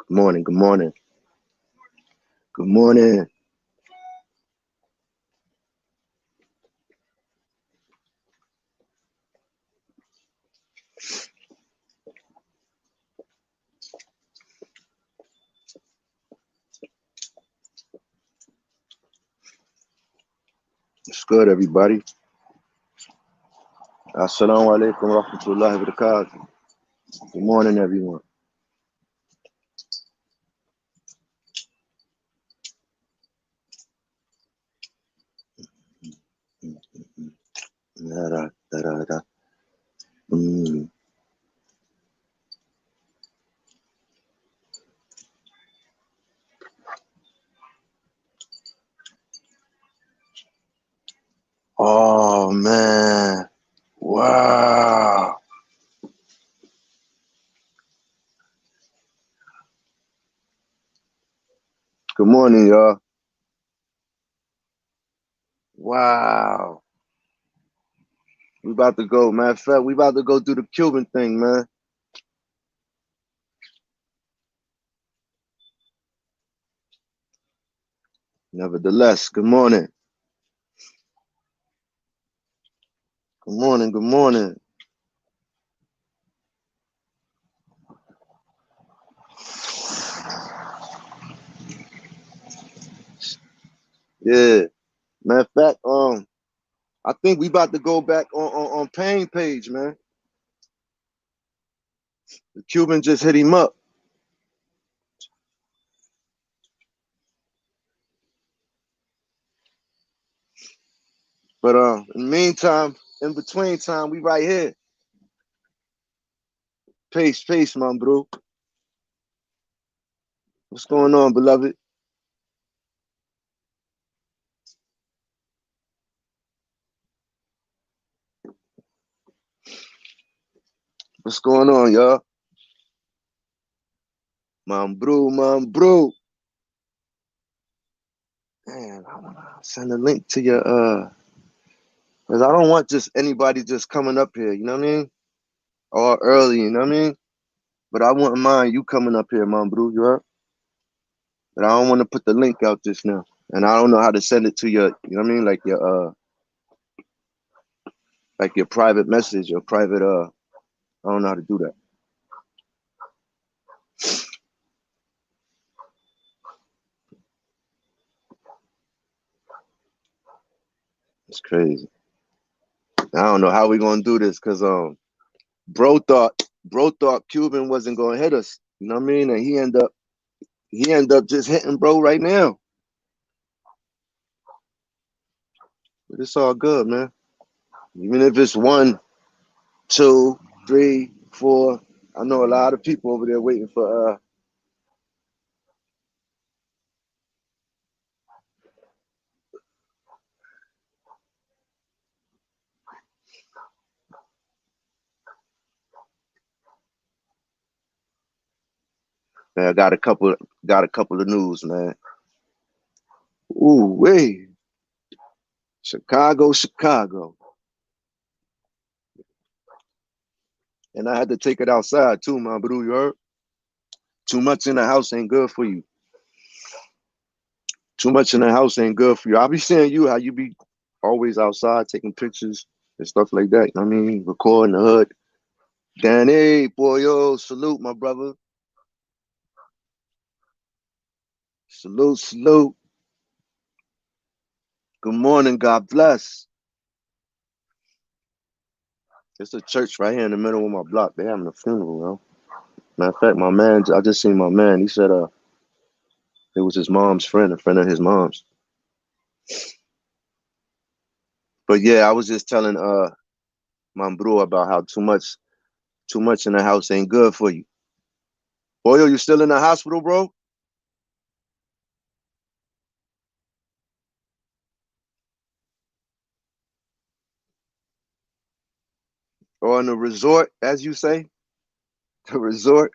Morning, good morning. Good morning. It's good, everybody. Assalamu alaikum wa rahmatullahi wa barakatuh. Good morning, everyone. Da, da, da, da, da. Mm. Oh, man. Wow. Good morning, y'all. Wow. We about to go. Matter of fact, we about to go do the Cuban thing, man. Nevertheless, good morning. Good morning, good morning. Yeah. Matter of fact, I think we about to go back on Pain page, man. The Cuban just hit him up. But in the meantime, in between time, we right here. Peace, peace, my bro. What's going on, beloved? What's going on, y'all? My bro, my bro. Man, I wanna send a link to your cause I don't want just anybody just coming up here, you know what I mean? Or early, you know what I mean? But I wouldn't mind you coming up here, my bro, you heard? But I don't want to put the link out just now. And I don't know how to send it to your, you know what I mean? Like your private message, your private I don't know how to do that. It's crazy. I don't know how we gonna do this because bro thought Cuban wasn't gonna hit us. You know what I mean? And he ended up just hitting bro right now. But it's all good, man. Even if it's one, two, three, four. I know a lot of people over there waiting for man, I got a couple of news, man. Ooh, wait. Chicago, Chicago. And I had to take it outside too, man. But you heard? Too much in the house ain't good for you. Too much in the house ain't good for you. I'll be seeing you how you be always outside taking pictures and stuff like that. You know what I mean? Recording the hood. Danny, boy, yo, salute, my brother. Salute, salute. Good morning, God bless. It's a church right here in the middle of my block. They having a funeral, yo. Matter of fact, my man, I just seen my man. He said it was his mom's friend, a friend of his mom's. But yeah, I was just telling my bro about how too much in the house ain't good for you. Boy, yo, you still in the hospital, bro? Or in the resort, as you say? The resort?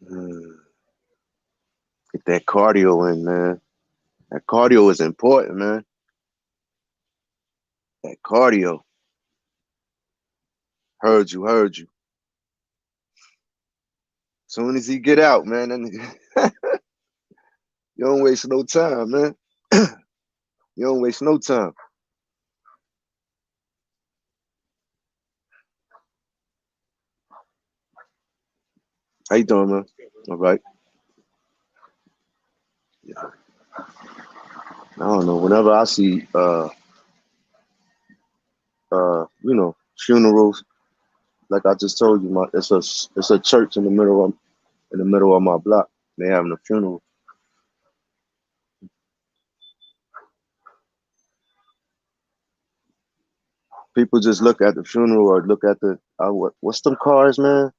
Hmm. that cardio in, man. That cardio is important, man. That cardio. Heard you, heard you. Soon as he get out, man, then you don't waste no time, man. You don't waste no time. How you doing, man? All right. Yeah. I don't know. Whenever I see funerals, like I just told you, it's a church in the middle of my block. They having a funeral. People just look at the funeral or look at the what's them cars, man?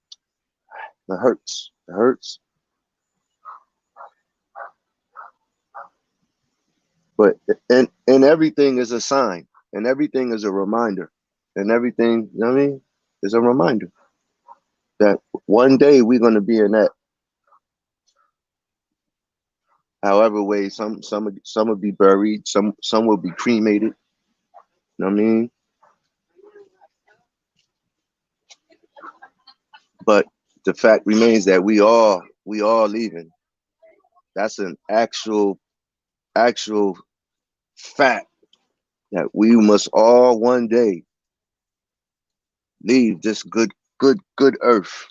It hurts. It hurts. But and everything is a sign, and everything is a reminder, and everything, you know what I mean, is a reminder that one day we're gonna be in that. However way, some will be buried, some will be cremated. You know what I mean? But the fact remains that we all leaving. That's an actual fact that we must all one day leave this good earth.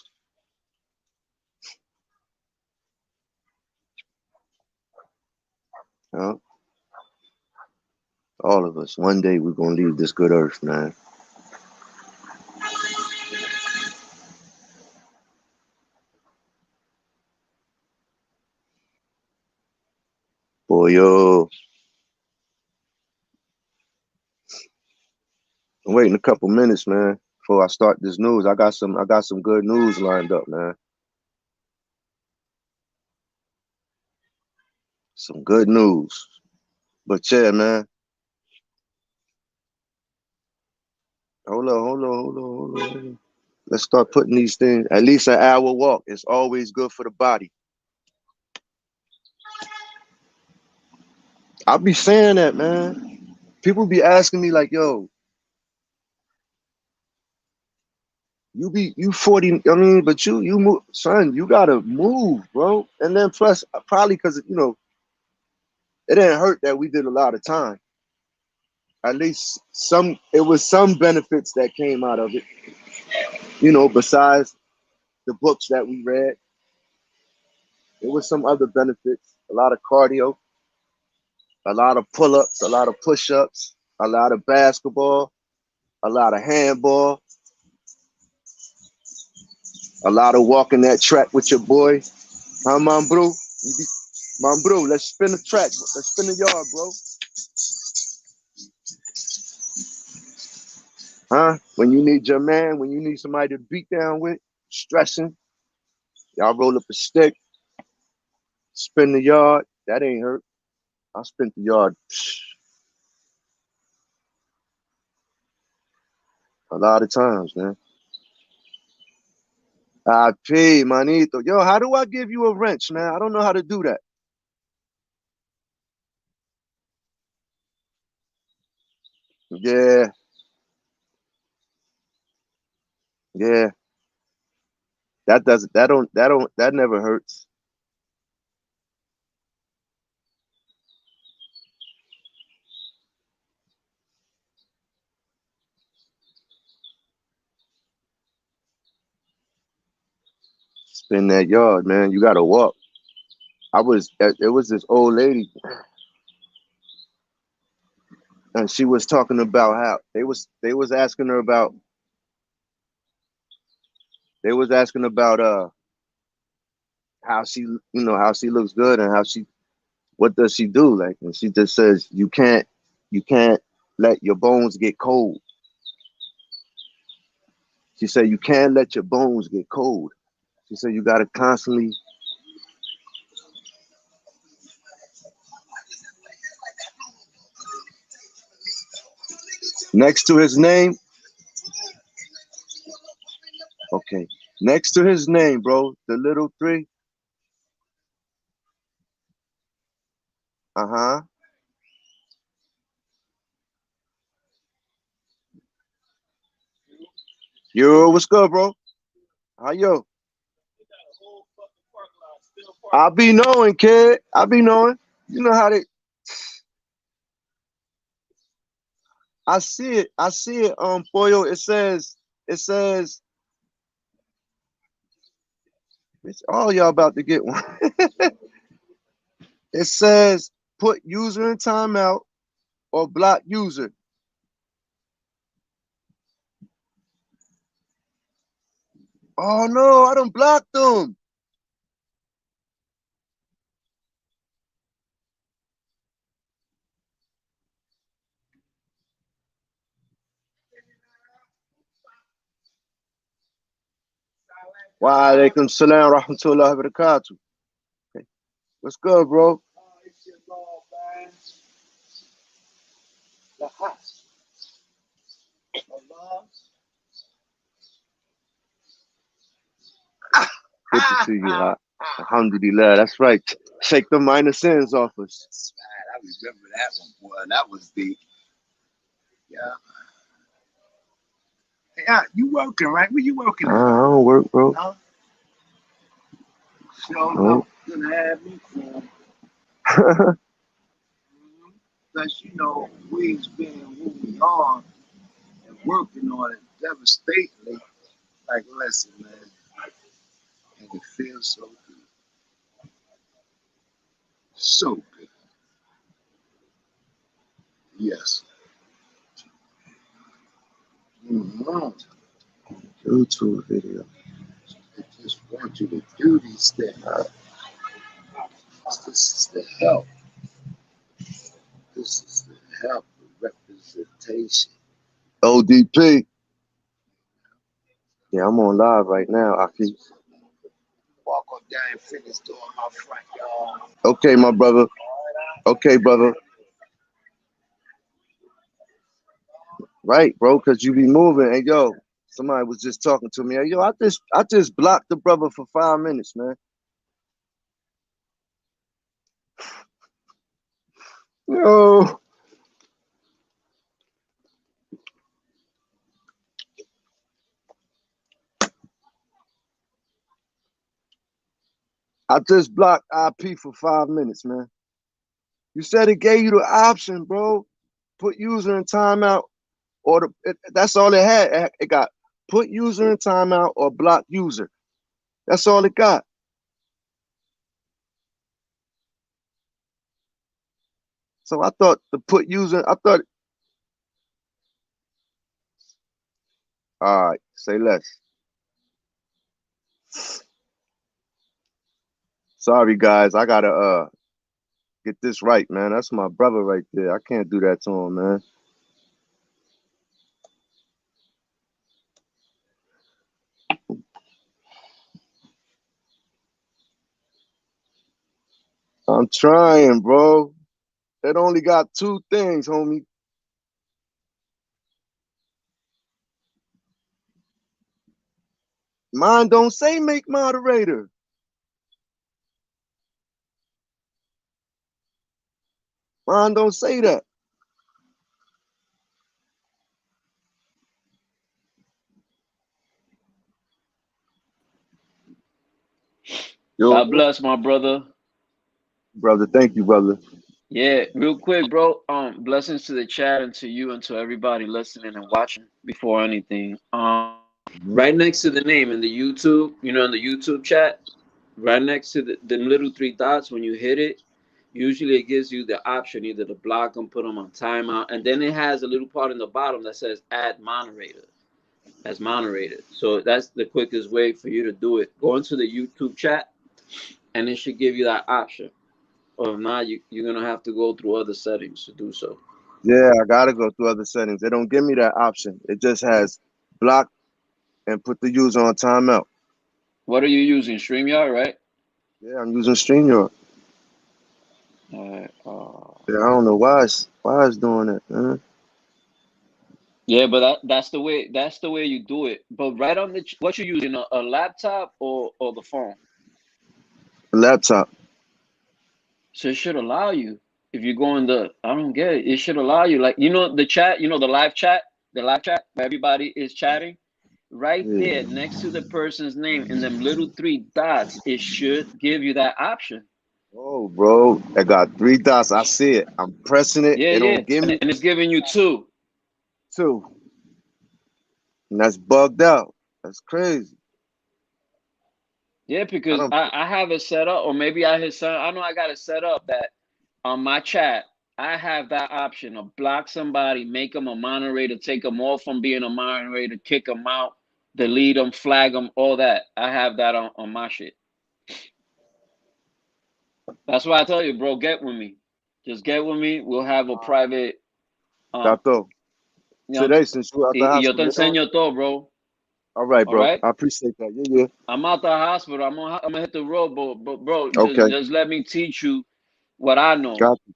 You know? All of us. One day we're gonna leave this good earth, man. Boy, yo, I'm waiting a couple minutes, man, before I start this news. I got some good news lined up, man. Some good news. But yeah, man. Hold on. Let's start putting these things. At least an hour walk. It's always good for the body. I'll be saying that, man. People be asking me like, yo, you 40, I mean, but you move, son, you gotta move, bro. And then plus probably because it didn't hurt that we did a lot of time. At least it was some benefits that came out of it, besides the books that we read. It was some other benefits, a lot of cardio, a lot of pull-ups, a lot of push-ups, a lot of basketball, a lot of handball, a lot of walking that track with your boy. Huh, man, bro? Man, bro, let's spin the track. Let's spin the yard, bro. Huh? When you need your man, when you need somebody to beat down with, stressing, y'all roll up a stick, spin the yard. That ain't hurt. I spent the yard a lot of times, man. I pay, manito. Yo, how do I give you a wrench, man? I don't know how to do that. Yeah, yeah. That never hurts. Spin that yard, man. You gotta walk. It was this old lady, and she was talking about how they was asking about how she looks good and what does she do, like, and she just says you can't let your bones get cold. She said you can't let your bones get cold. She said you gotta constantly next to his name. Okay, next to his name, bro, the little three. Uh-huh. Yo, what's good, bro? How yo? I be knowing, kid. I be knowing. You know how they. I see it. I see it. Boyo. It says. It's all y'all about to get one. It says put user in timeout or block user. Oh no, I done blocked them. Wa alaikum salam rahmatullahi wa barakatuh. Okay. What's good, bro? Good to see you. Alhamdulillah. That's right. Shake the minor sins off us. That's right. I remember that one, boy. That was deep. Yeah. Yeah, you working, right? Where you working I at? don't work, bro. Huh? Sure No. enough, gonna have me for. Because, you know, we've been who we are and working on it devastatingly. Like, listen, man, and it feels so good. So good. Yes. Mm-hmm. YouTube video. I just want you to do these things. This is the help. This is the help, the representation. ODP. Yeah, I'm on live right now, Aki. Walk on down and finish doing my front yard. Okay, my brother. Okay, brother. Right, bro, because you be moving. And yo, somebody was just talking to me. Hey, yo, I just blocked the brother for 5 minutes, man. Yo. I just blocked IP for 5 minutes, man. You said it gave you the option, bro. Put user in timeout, or that's all it had. It got put user in timeout or block user. That's all it got. So I thought the put user. I thought. All right, say less. Sorry, guys. I gotta get this right, man. That's my brother right there. I can't do that to him, man. I'm trying, bro. It only got two things, homie. Mine don't say make moderator. Mine don't say that. Yo, God bless, my brother. brother. Thank you, brother. Yeah, real quick, bro. Blessings to the chat and to you and to everybody listening and watching before anything. Right next to the name in the YouTube, in the YouTube chat, right next to the little three dots, when you hit it, usually it gives you the option either to block them, put them on timeout, and then it has a little part in the bottom that says add moderator. That's moderated. So that's the quickest way for you to do it. Go into the YouTube chat, and it should give you that option. Or if not, you're gonna have to go through other settings to do so. Yeah, I gotta go through other settings. They don't give me that option. It just has block and put the user on timeout. What are you using? StreamYard, right? Yeah, I'm using StreamYard. Alright. Yeah, I don't know why it's doing that, man. Yeah, but that's the way you do it. But right on what you using, a laptop or the phone. Laptop. So it should allow you. If you go in the, I don't get it. It should allow you, like, the chat, the live chat where everybody is chatting. Right Yeah. there, next to the person's name, in them little three dots, it should give you that option. Oh, bro, I got three dots. I see it. I'm pressing it. Yeah, It yeah, don't give and me it's giving you two. two, and that's bugged out. That's crazy. Yeah, I because don't. I have it set up, or maybe I hit some. I know I got it set up that on my chat, I have that option to block somebody, make them a moderator, take them off from being a moderator, kick them out, delete them, flag them, all that. I have that on my shit. That's why I tell you, bro, get with me. Just get with me. We'll have a private, um, Tato, you know, today since you out the y yo te hospital, they don't. enseño todo, bro. All right, All bro. right. I appreciate that. Yeah, I'm out the hospital. I'm gonna hit the road, but bro, yeah. Okay, just let me teach you what I know. got you.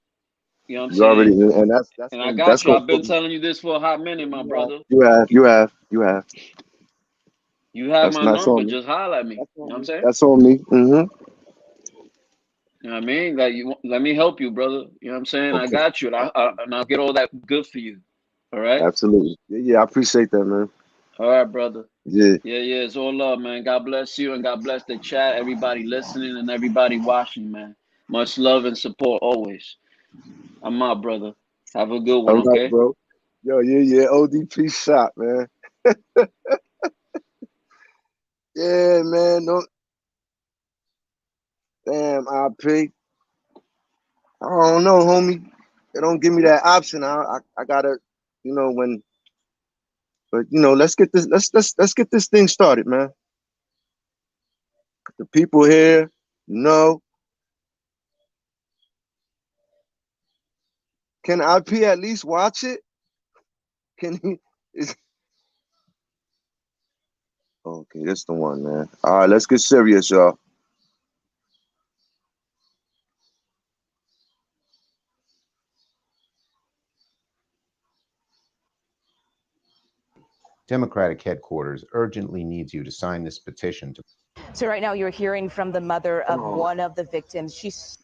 You know what I'm You already, saying? and that's And I gonna got you. I've been put me. telling you this for a hot minute, my You have, brother. you have, you have, you have. You have That's my not number. on me. Just holler at me. That's You know what on I'm me. saying? That's on me. Mm-hmm. You know what I mean? Like, let me help you, brother. You know what I'm saying? I Okay. got you, and I'll get all that good for you. All right? Absolutely. Yeah, yeah. I appreciate that, man. All right, brother. Yeah. Yeah, yeah. It's all love, man. God bless you, and God bless the chat, everybody listening, and everybody watching, man. Much love and support always. I'm out, brother. Have a good All one, right, okay? bro. Yo, yeah, yeah. ODP shot, man. Yeah, man. Don't damn IP. I don't know, homie. They don't give me that option. I gotta, when. But let's get this. Let's get this thing started, man. The people here, know. Can IP at least watch it? Can he? Is, okay, this the one, man. All right, let's get serious, y'all. Democratic headquarters urgently needs you to sign this petition to. So right now you're hearing from the mother of one of the victims. She's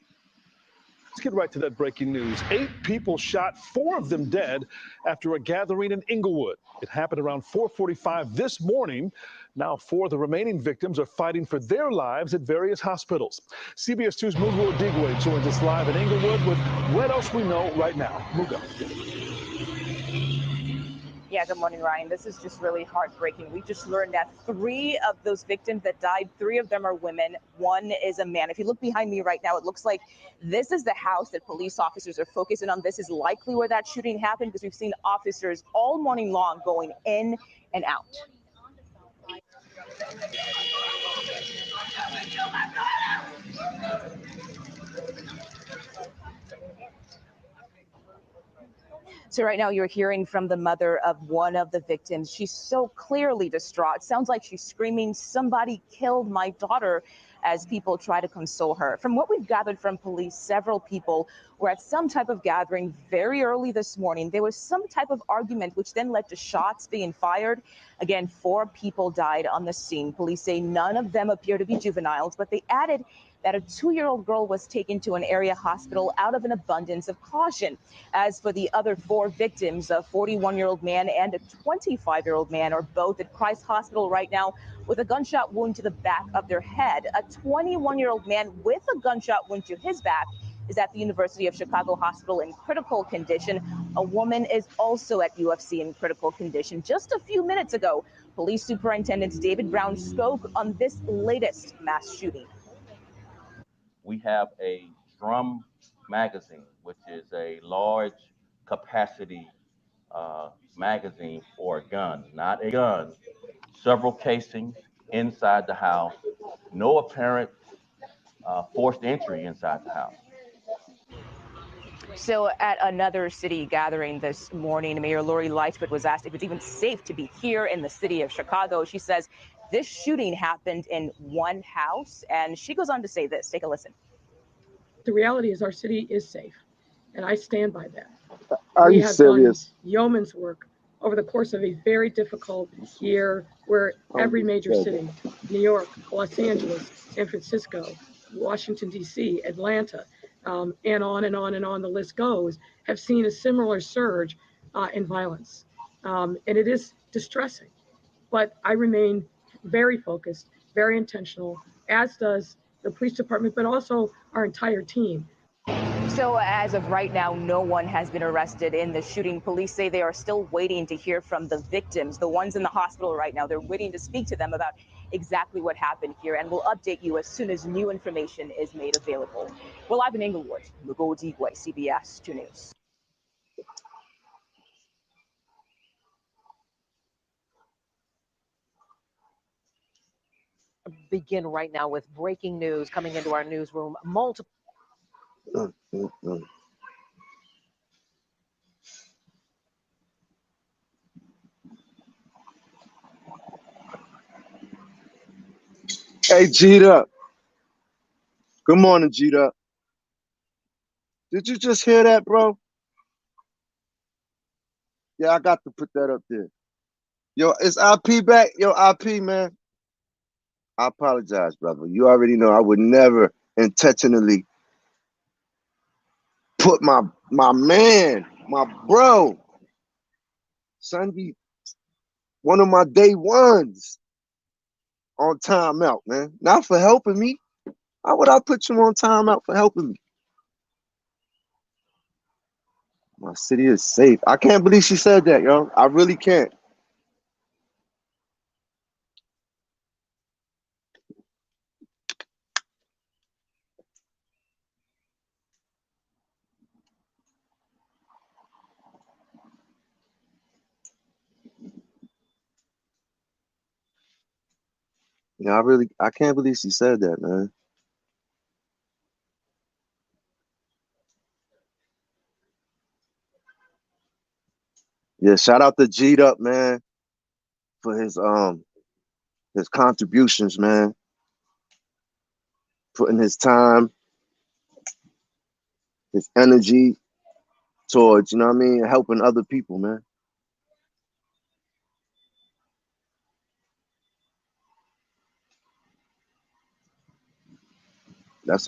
Let's get right to that breaking news. 8 people shot, 4 of them dead after a gathering in Inglewood. It happened around 4:45 this morning. Now 4 of the remaining victims are fighting for their lives at various hospitals. CBS 2's Mugo Odigwe joins us live in Inglewood with what else we know right now. Mugo. Yeah, good morning, Ryan. This is just really heartbreaking. We just learned that 3 of those victims that died, 3 of them are women. 1 is a man. If you look behind me right now, it looks like this is the house that police officers are focusing on. This is likely where that shooting happened because we've seen officers all morning long going in and out. So right now you're hearing from the mother of one of the victims. She's so clearly distraught. Sounds like she's screaming, "Somebody killed my daughter," as people try to console her. From what we've gathered from police, several people were at some type of gathering very early this morning. There was some type of argument which then led to shots being fired. Again, 4 people died on the scene. Police say none of them appear to be juveniles, but they added that a 2-year-old girl was taken to an area hospital out of an abundance of caution. As for the other 4 victims, a 41-year-old man and a 25-year-old man are both at Christ Hospital right now with a gunshot wound to the back of their head. A 21-year-old man with a gunshot wound to his back is at the University of Chicago Hospital in critical condition. A woman is also at UFC in critical condition. Just a few minutes ago, Police Superintendent David Brown spoke on this latest mass shooting. We have a drum magazine, which is a large capacity magazine for a gun, not a gun, several casings inside the house, no apparent forced entry inside the house. So at another city gathering this morning, Mayor Lori Lightfoot was asked if it's even safe to be here in the city of Chicago. She says this shooting happened in one house, and she goes on to say this. Take a listen. The reality is our city is safe, and I stand by that. Are We you have serious? done yeoman's work over the course of a very difficult year where every major city, New York, Los Angeles, San Francisco, Washington, D.C., Atlanta, and on and on and on the list goes, have seen a similar surge in violence. And it is distressing. But I remain very focused, very intentional, as does the police department, but also our entire team. So as of right now, no one has been arrested in the shooting. Police say they are still waiting to hear from the victims, the ones in the hospital right now. They're waiting to speak to them about exactly what happened here, and we'll update you as soon as new information is made available. We're live in Inglewood. Lugo Digwe, CBS 2 News. Begin right now with breaking news coming into our newsroom. Multiple. Hey, G'd up. Good morning, G'd up. Did you just hear that, bro? Yeah, I got to put that up there. Yo, is IP back? Yo, IP, man. I apologize, brother. You already know I would never intentionally put my man, my bro, Sunday, one of my day ones, on timeout, man. Not for helping me. How would I put you on timeout for helping me? My city is safe. I can't believe she said that, yo. I really can't. Yeah, I can't believe she said that, man. Yeah, shout out to G'd up, man, for his contributions, man. Putting his time, his energy towards, you know what I mean, helping other people, man. That's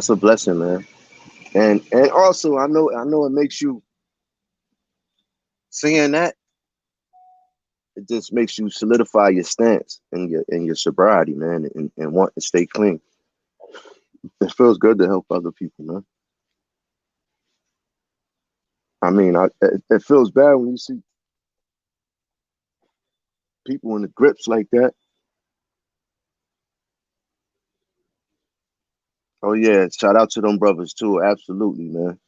a blessing, man. And also I know it makes you seeing that, it just makes you solidify your stance and your sobriety, man, and want to stay clean. It feels good to help other people, man. I mean, it feels bad when you see people in the grips like that. Oh yeah, shout out to them brothers too. Absolutely, man.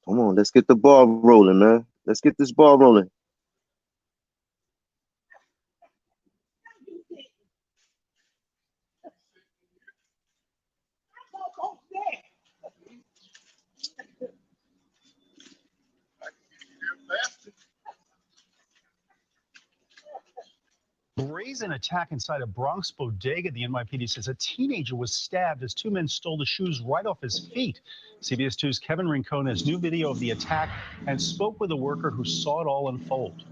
Come on, let's get the ball rolling, man. Let's get this ball rolling. Brazen attack inside a Bronx bodega. The NYPD says a teenager was stabbed as two men stole the shoes right off his feet. CBS 2's Kevin Rincon has new video of the attack and spoke with a worker who saw it all unfold.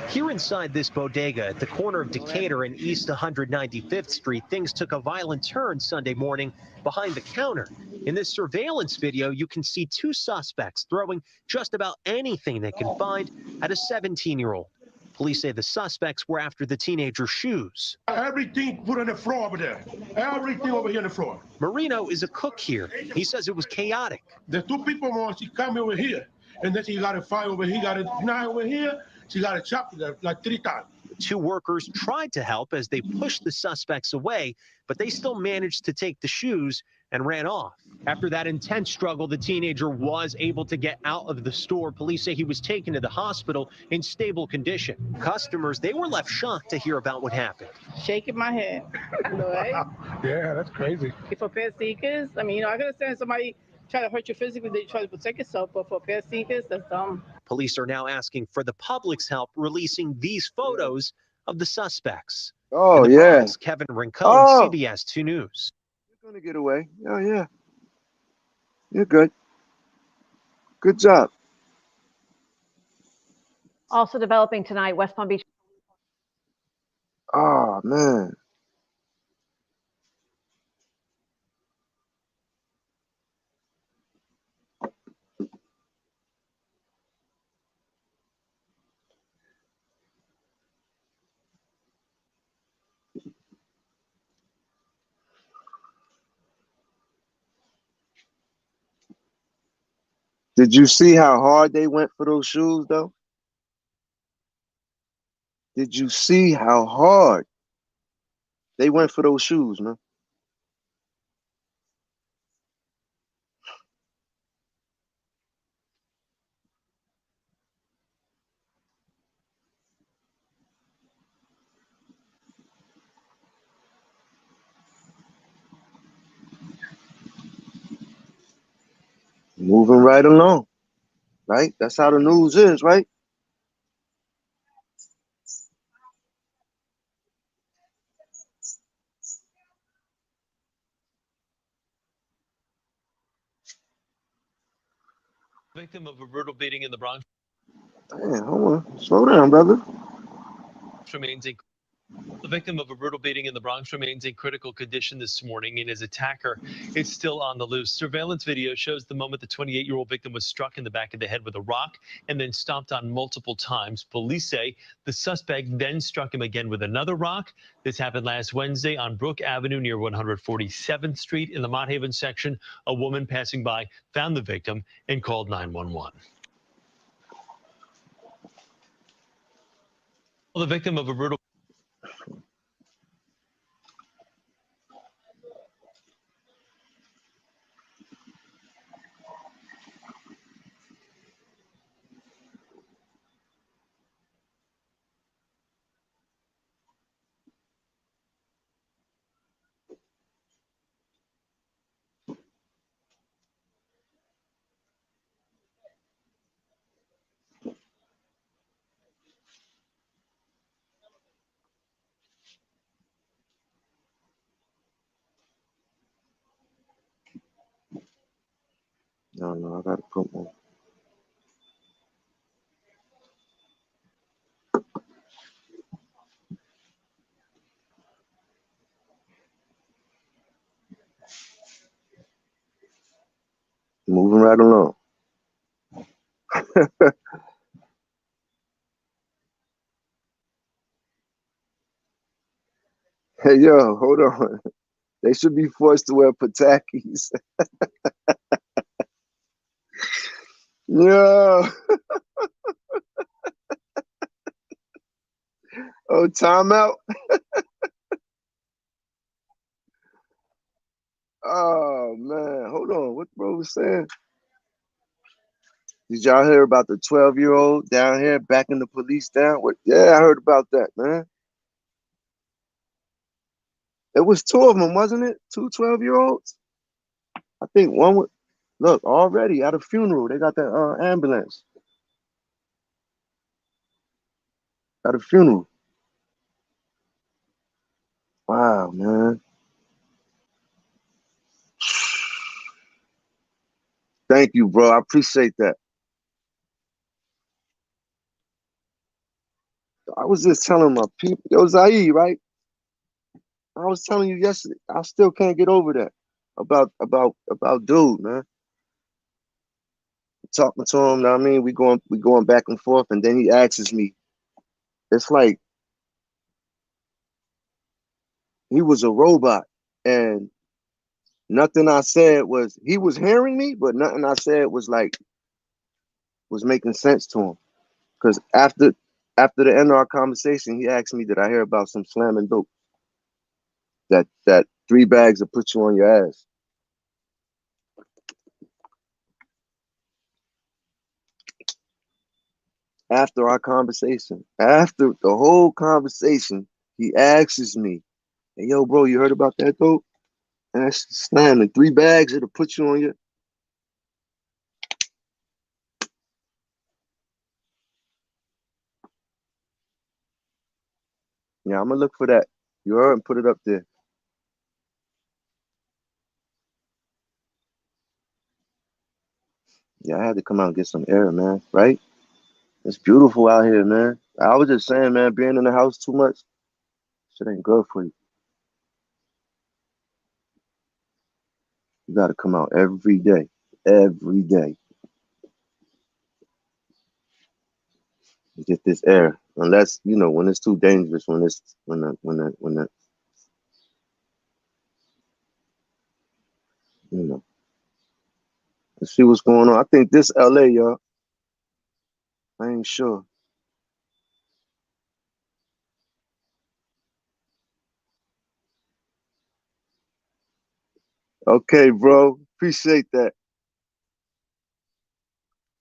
Here inside this bodega at the corner of Decatur and East 195th Street, things took a violent turn Sunday morning behind the counter. In this surveillance video, you can see two suspects throwing just about anything they can find at a 17-year-old. Police say the suspects were after the teenager's shoes. Everything put on the floor over there. Everything over here on the floor. Marino is a cook here. He says it was chaotic. The two people, she come over here, and then she got a fire over here, got a knife over here. She got a chop like 3 times. Two workers tried to help as they pushed the suspects away, but they still managed to take the shoes and ran off. After that intense struggle, the teenager was able to get out of the store. Police say he was taken to the hospital in stable condition. Customers, they were left shocked to hear about what happened. Shaking my head. Yeah, that's crazy. For pet seekers, I mean, I can understand somebody try to hurt you physically, they try to protect yourself, but for pet seekers, that's dumb. Police are now asking for the public's help releasing these photos of the suspects. Oh, yeah. Bronx, Kevin Rincon, CBS 2 News. You're going to get away. Oh, yeah. You're good. Good job. Also developing tonight, West Palm Beach. Oh, man. Did you see how hard they went for those shoes, though? Did you see how hard they went for those shoes, man? Moving right along, right? That's how the news is, right? Victim of a brutal beating in the Bronx Damn, hold on. Slow down, brother. remains in The victim of a brutal beating in the Bronx remains in critical condition this morning, and his attacker is still on the loose. Surveillance video shows the moment the 28-year-old victim was struck in the back of the head with a rock and then stomped on multiple times. Police say the suspect then struck him again with another rock. This happened last Wednesday on Brook Avenue near 147th Street in the Mott Haven section. A woman passing by found the victim and called 911. The victim of a brutal No, I gotta put one. Moving right along. Hey, yo, hold on. They should be forced to wear patakis. Yo. Oh, timeout. Oh man, hold on. What bro was saying? Did y'all hear about the 12-year-old down here backing the police down? What? Yeah, I heard about that, man. It was two of them, wasn't it? Two 12-year-olds. I think one was. Look, already at a funeral, they got the ambulance at a funeral. Wow, man. Thank you, bro. I appreciate that. I was just telling my people, yo, Zaire, right? I was telling you yesterday. I still can't get over that about dude, man. Talking to him, know what I mean, we going back and forth, and then he asks me. It's like he was a robot, and nothing I said was he was hearing me, but nothing I said was making sense to him. Because after the end of our conversation, he asked me, "Did I hear about some slamming dope? That 3 bags will put you on your ass." After our conversation, after the whole conversation, he asks me, "Hey, yo, bro, you heard about that dope? And that's slamming 3 bags, it'll put you on your." Yeah, I'm gonna look for that. You heard and put it up there. Yeah, I had to come out and get some air, man. Right? It's beautiful out here, man. I was just saying, man, being in the house too much, shit ain't good for you. You gotta come out every day. Every day. And get this air. Unless, when it's too dangerous, when you know, Let's see what's going on. I think this LA, y'all. I ain't sure. Okay, bro. Appreciate that.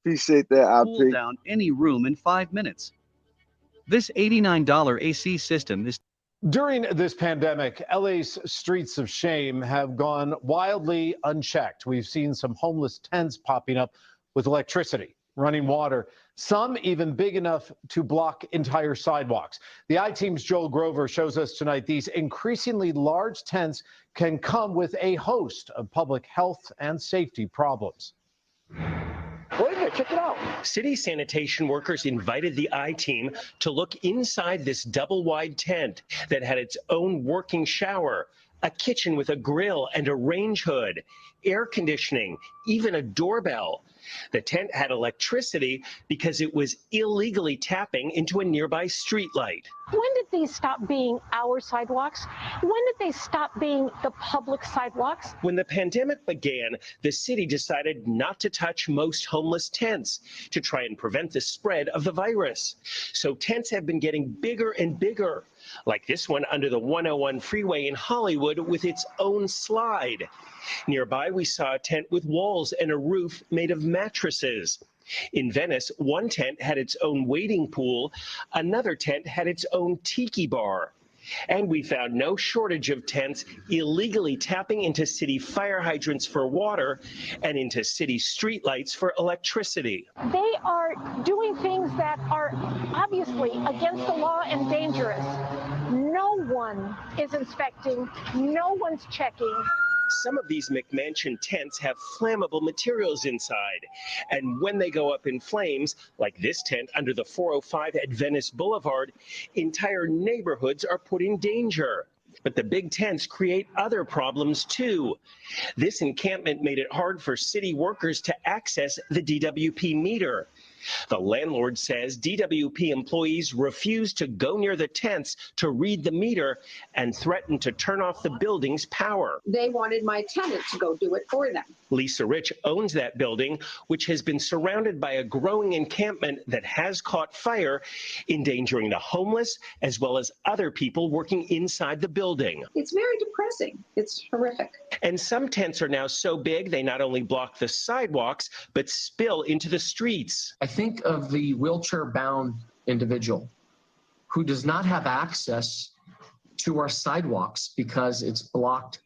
Appreciate that, Cool IP. down any room in 5 minutes. This $89 AC system is. During this pandemic, LA's streets of shame have gone wildly unchecked. We've seen some homeless tents popping up with electricity, running water, some even big enough to block entire sidewalks. The I-Team's Joel Grover shows us tonight these increasingly large tents can come with a host of public health and safety problems. Wait here, check it out. City sanitation workers invited the I-Team to look inside this double-wide tent that had its own working shower, a kitchen with a grill and a range hood, air conditioning, even a doorbell. The tent had electricity because it was illegally tapping into a nearby streetlight. When did these stop being our sidewalks? When did they stop being the public sidewalks? When the pandemic began, the city decided not to touch most homeless tents to try and prevent the spread of the virus. So tents have been getting bigger and bigger, like this one under the 101 freeway in Hollywood with its own slide. Nearby, we saw a tent with walls and a roof made of mattresses. In Venice, one tent had its own wading pool, another tent had its own tiki bar. And we found no shortage of tents illegally tapping into city fire hydrants for water and into city streetlights for electricity. They are doing things that are obviously against the law and dangerous. No one is inspecting, no one's checking. Some of these McMansion tents have flammable materials inside, and when they go up in flames, like this tent under the 405 at Venice Boulevard, entire neighborhoods are put in danger. But the big tents create other problems too. This encampment made it hard for city workers to access the DWP meter. The landlord says DWP employees refuse to go near the tents to read the meter and threaten to turn off the building's power. They wanted my tenant to go do it for them. Lisa Rich owns that building, which has been surrounded by a growing encampment that has caught fire, endangering the homeless as well as other people working inside the building. It's very depressing. It's horrific. And some tents are now so big they not only block the sidewalks, but spill into the streets. I think of the wheelchair-bound individual who does not have access to our sidewalks because it's blocked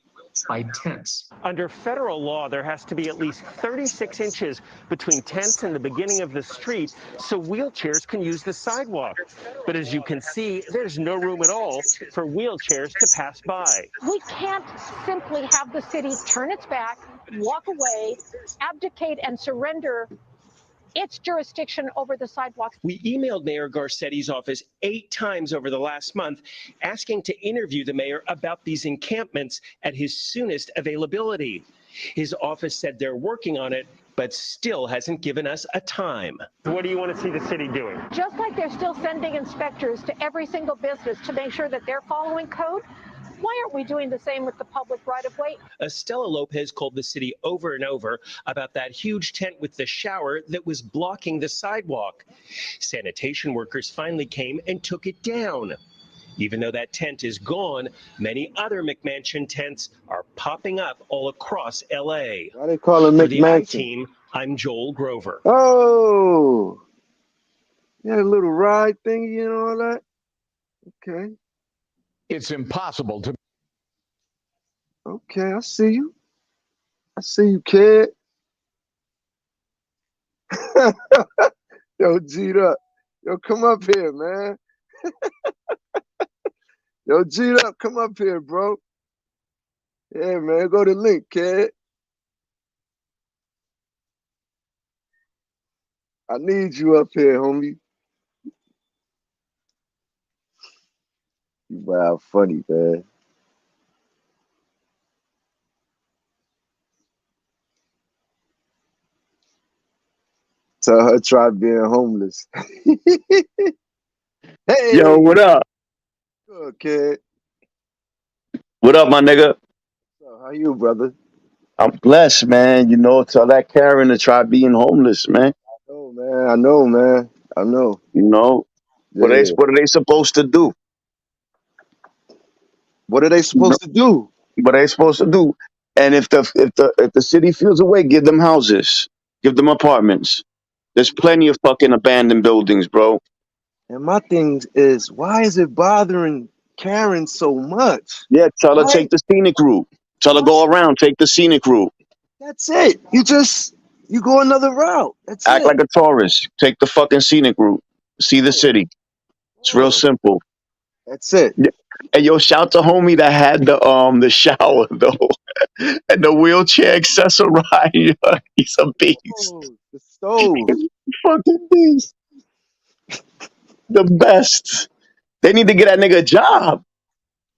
by tents. Under federal law, there has to be at least 36 inches between tents and the beginning of the street so wheelchairs can use the sidewalk. But as you can see, there's no room at all for wheelchairs to pass by. We can't simply have the city turn its back, walk away, abdicate and surrender its jurisdiction over the sidewalks. We emailed Mayor Garcetti's office 8 times over the last month, asking to interview the mayor about these encampments at his soonest availability. His office said they're working on it, but still hasn't given us a time. What do you want to see the city doing? Just like they're still sending inspectors to every single business to make sure that they're following code, why aren't we doing the same with the public right-of-way? Estella Lopez called the city over and over about that huge tent with the shower that was blocking the sidewalk. Sanitation workers finally came and took it down. Even though that tent is gone, many other McMansion tents are popping up all across L.A. Why they call it For the McMansion? I-Team, I'm Joel Grover. Oh, yeah, a little ride thingy and all that. Okay. It's impossible to. Okay, I see you. I see you, kid. Yo, G'd up. Yo, come up here, man. Yo, G'd up. Come up here, bro. Yeah, man. Go to link, kid. I need you up here, homie. You wow, funny, man. Tell her try being homeless. Hey, Yo, what up? good kid. What up, my nigga? So how you, brother? I'm blessed, man. You know, tell that Karen to try being homeless, man. Oh man, I know, man. I know. You know, Yeah. what are they supposed to do? What are they You know, supposed to do? what are they supposed to do? And if the city feels a way, give them houses, give them apartments. There's plenty of fucking abandoned buildings, bro. And my thing is, why is it bothering Karen so much? Yeah, tell her Why? take the scenic route. Tell her Why? go around, take the scenic route. That's it. You go another route. That's Act it. like a tourist. Take the fucking scenic route. See the city. It's real Word. simple. That's it. Yeah. And yo, shout to homie that had the shower though, and the wheelchair accessory. He's a beast. Oh, the stove. Fucking beast. The best. They need to get that nigga a job.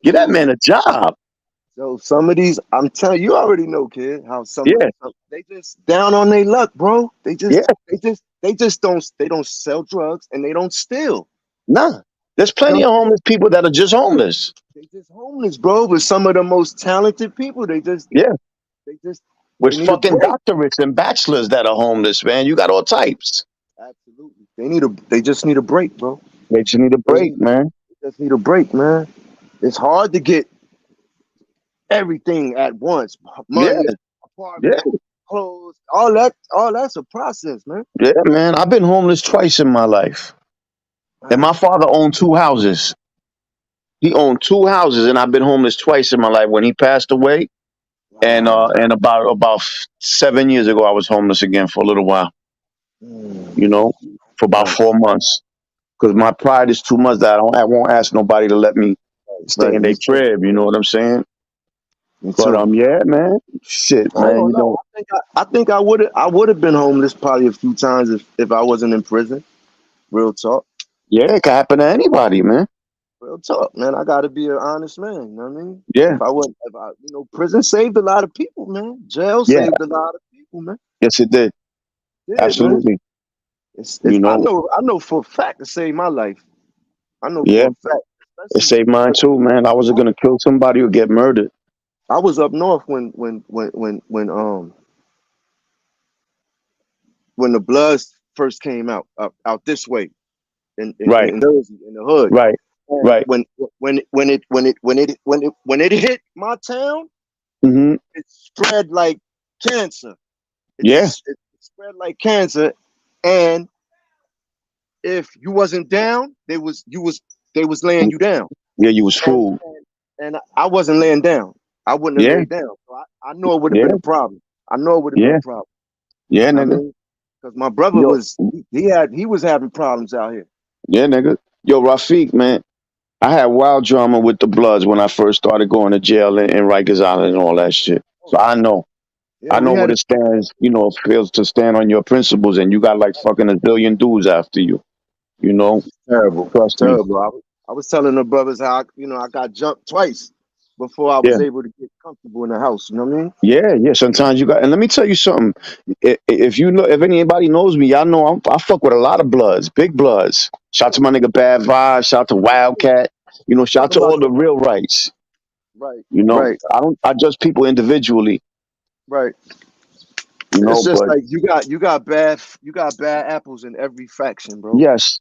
Get that Dude. man a job. So some of these, I'm telling you, already know, kid, how Yeah, they just down on their luck, bro. yeah. They just don't sell drugs and they don't steal. Nah. There's You know plenty what of I'm saying? homeless people that are just homeless. They just homeless, bro. But some of the most talented people, Yeah. they just they With need a fucking break. doctorates and bachelors that are homeless, man. You got all types. Absolutely. They just need a break, bro. They just need a They break, man. just need a break, man. It's hard to get everything at once. Yeah, Money, yeah, apartment, clothes, all that's a process, man. yeah, man. I've been homeless twice in my life. And my Wow. father owned two houses. He owned two houses, and I've been homeless twice in my life. When he passed away, Wow. and about 7 years ago, I was homeless again for a little while. You Mm, know, for about right, 4 months. Because my pride is too much that I won't ask nobody to let me stay right. in Me their too. crib. You know what I'm saying? Me But too. yeah, man, shit, I ain't man, gonna lie. I think I would have been homeless probably a few times if I wasn't in prison. Real talk. yeah, it can happen to anybody, man. Real talk, man. I gotta be an honest man. You know what I mean? Yeah, Prison saved a lot of people, man. Jail yeah, saved a lot of people, man. yes, it did. Yeah, man. Absolutely. It's You know, I know for a fact it saved my life. I know yeah, for a fact, it especially saved mine too, man. I was gonna kill somebody or get murdered. I was up north when the Bloods first came out this way Right, in Jersey in the hood. right, And right. when it hit my town, Hmm. it spread like cancer. Yeah, It spread like cancer, and if you wasn't down, they was laying you down, yeah. You was and fooled. I wasn't laying down. I wouldn't have Yeah, laid down. So I know it would have been yeah, a problem. I know it would have been a yeah, problem. yeah, I nigga. mean, because my brother Yo, he was having problems out here. yeah, nigga. Yo, Rafiq, man. I had wild drama with the Bloods when I first started going to jail in Rikers Island and all that shit. So I know. Yeah, I we know what had it stands, feels to stand on your principles, and you got like fucking a billion dudes after you. You know, terrible, trust me. terrible. I was telling the brothers how I got jumped twice before I Yeah, was able to get comfortable in the house. You know what I mean? yeah, yeah. Sometimes you got, and let me tell you something. If you know, if anybody knows me, y'all know I fuck with a lot of Bloods, big Bloods. Shout to my nigga Bad Vibes. Shout to Wildcat. Talk Shout to about all the real rights. right, You know, right, I judge people individually. right. You It's know, just but like you got bad apples in every faction, bro. yes,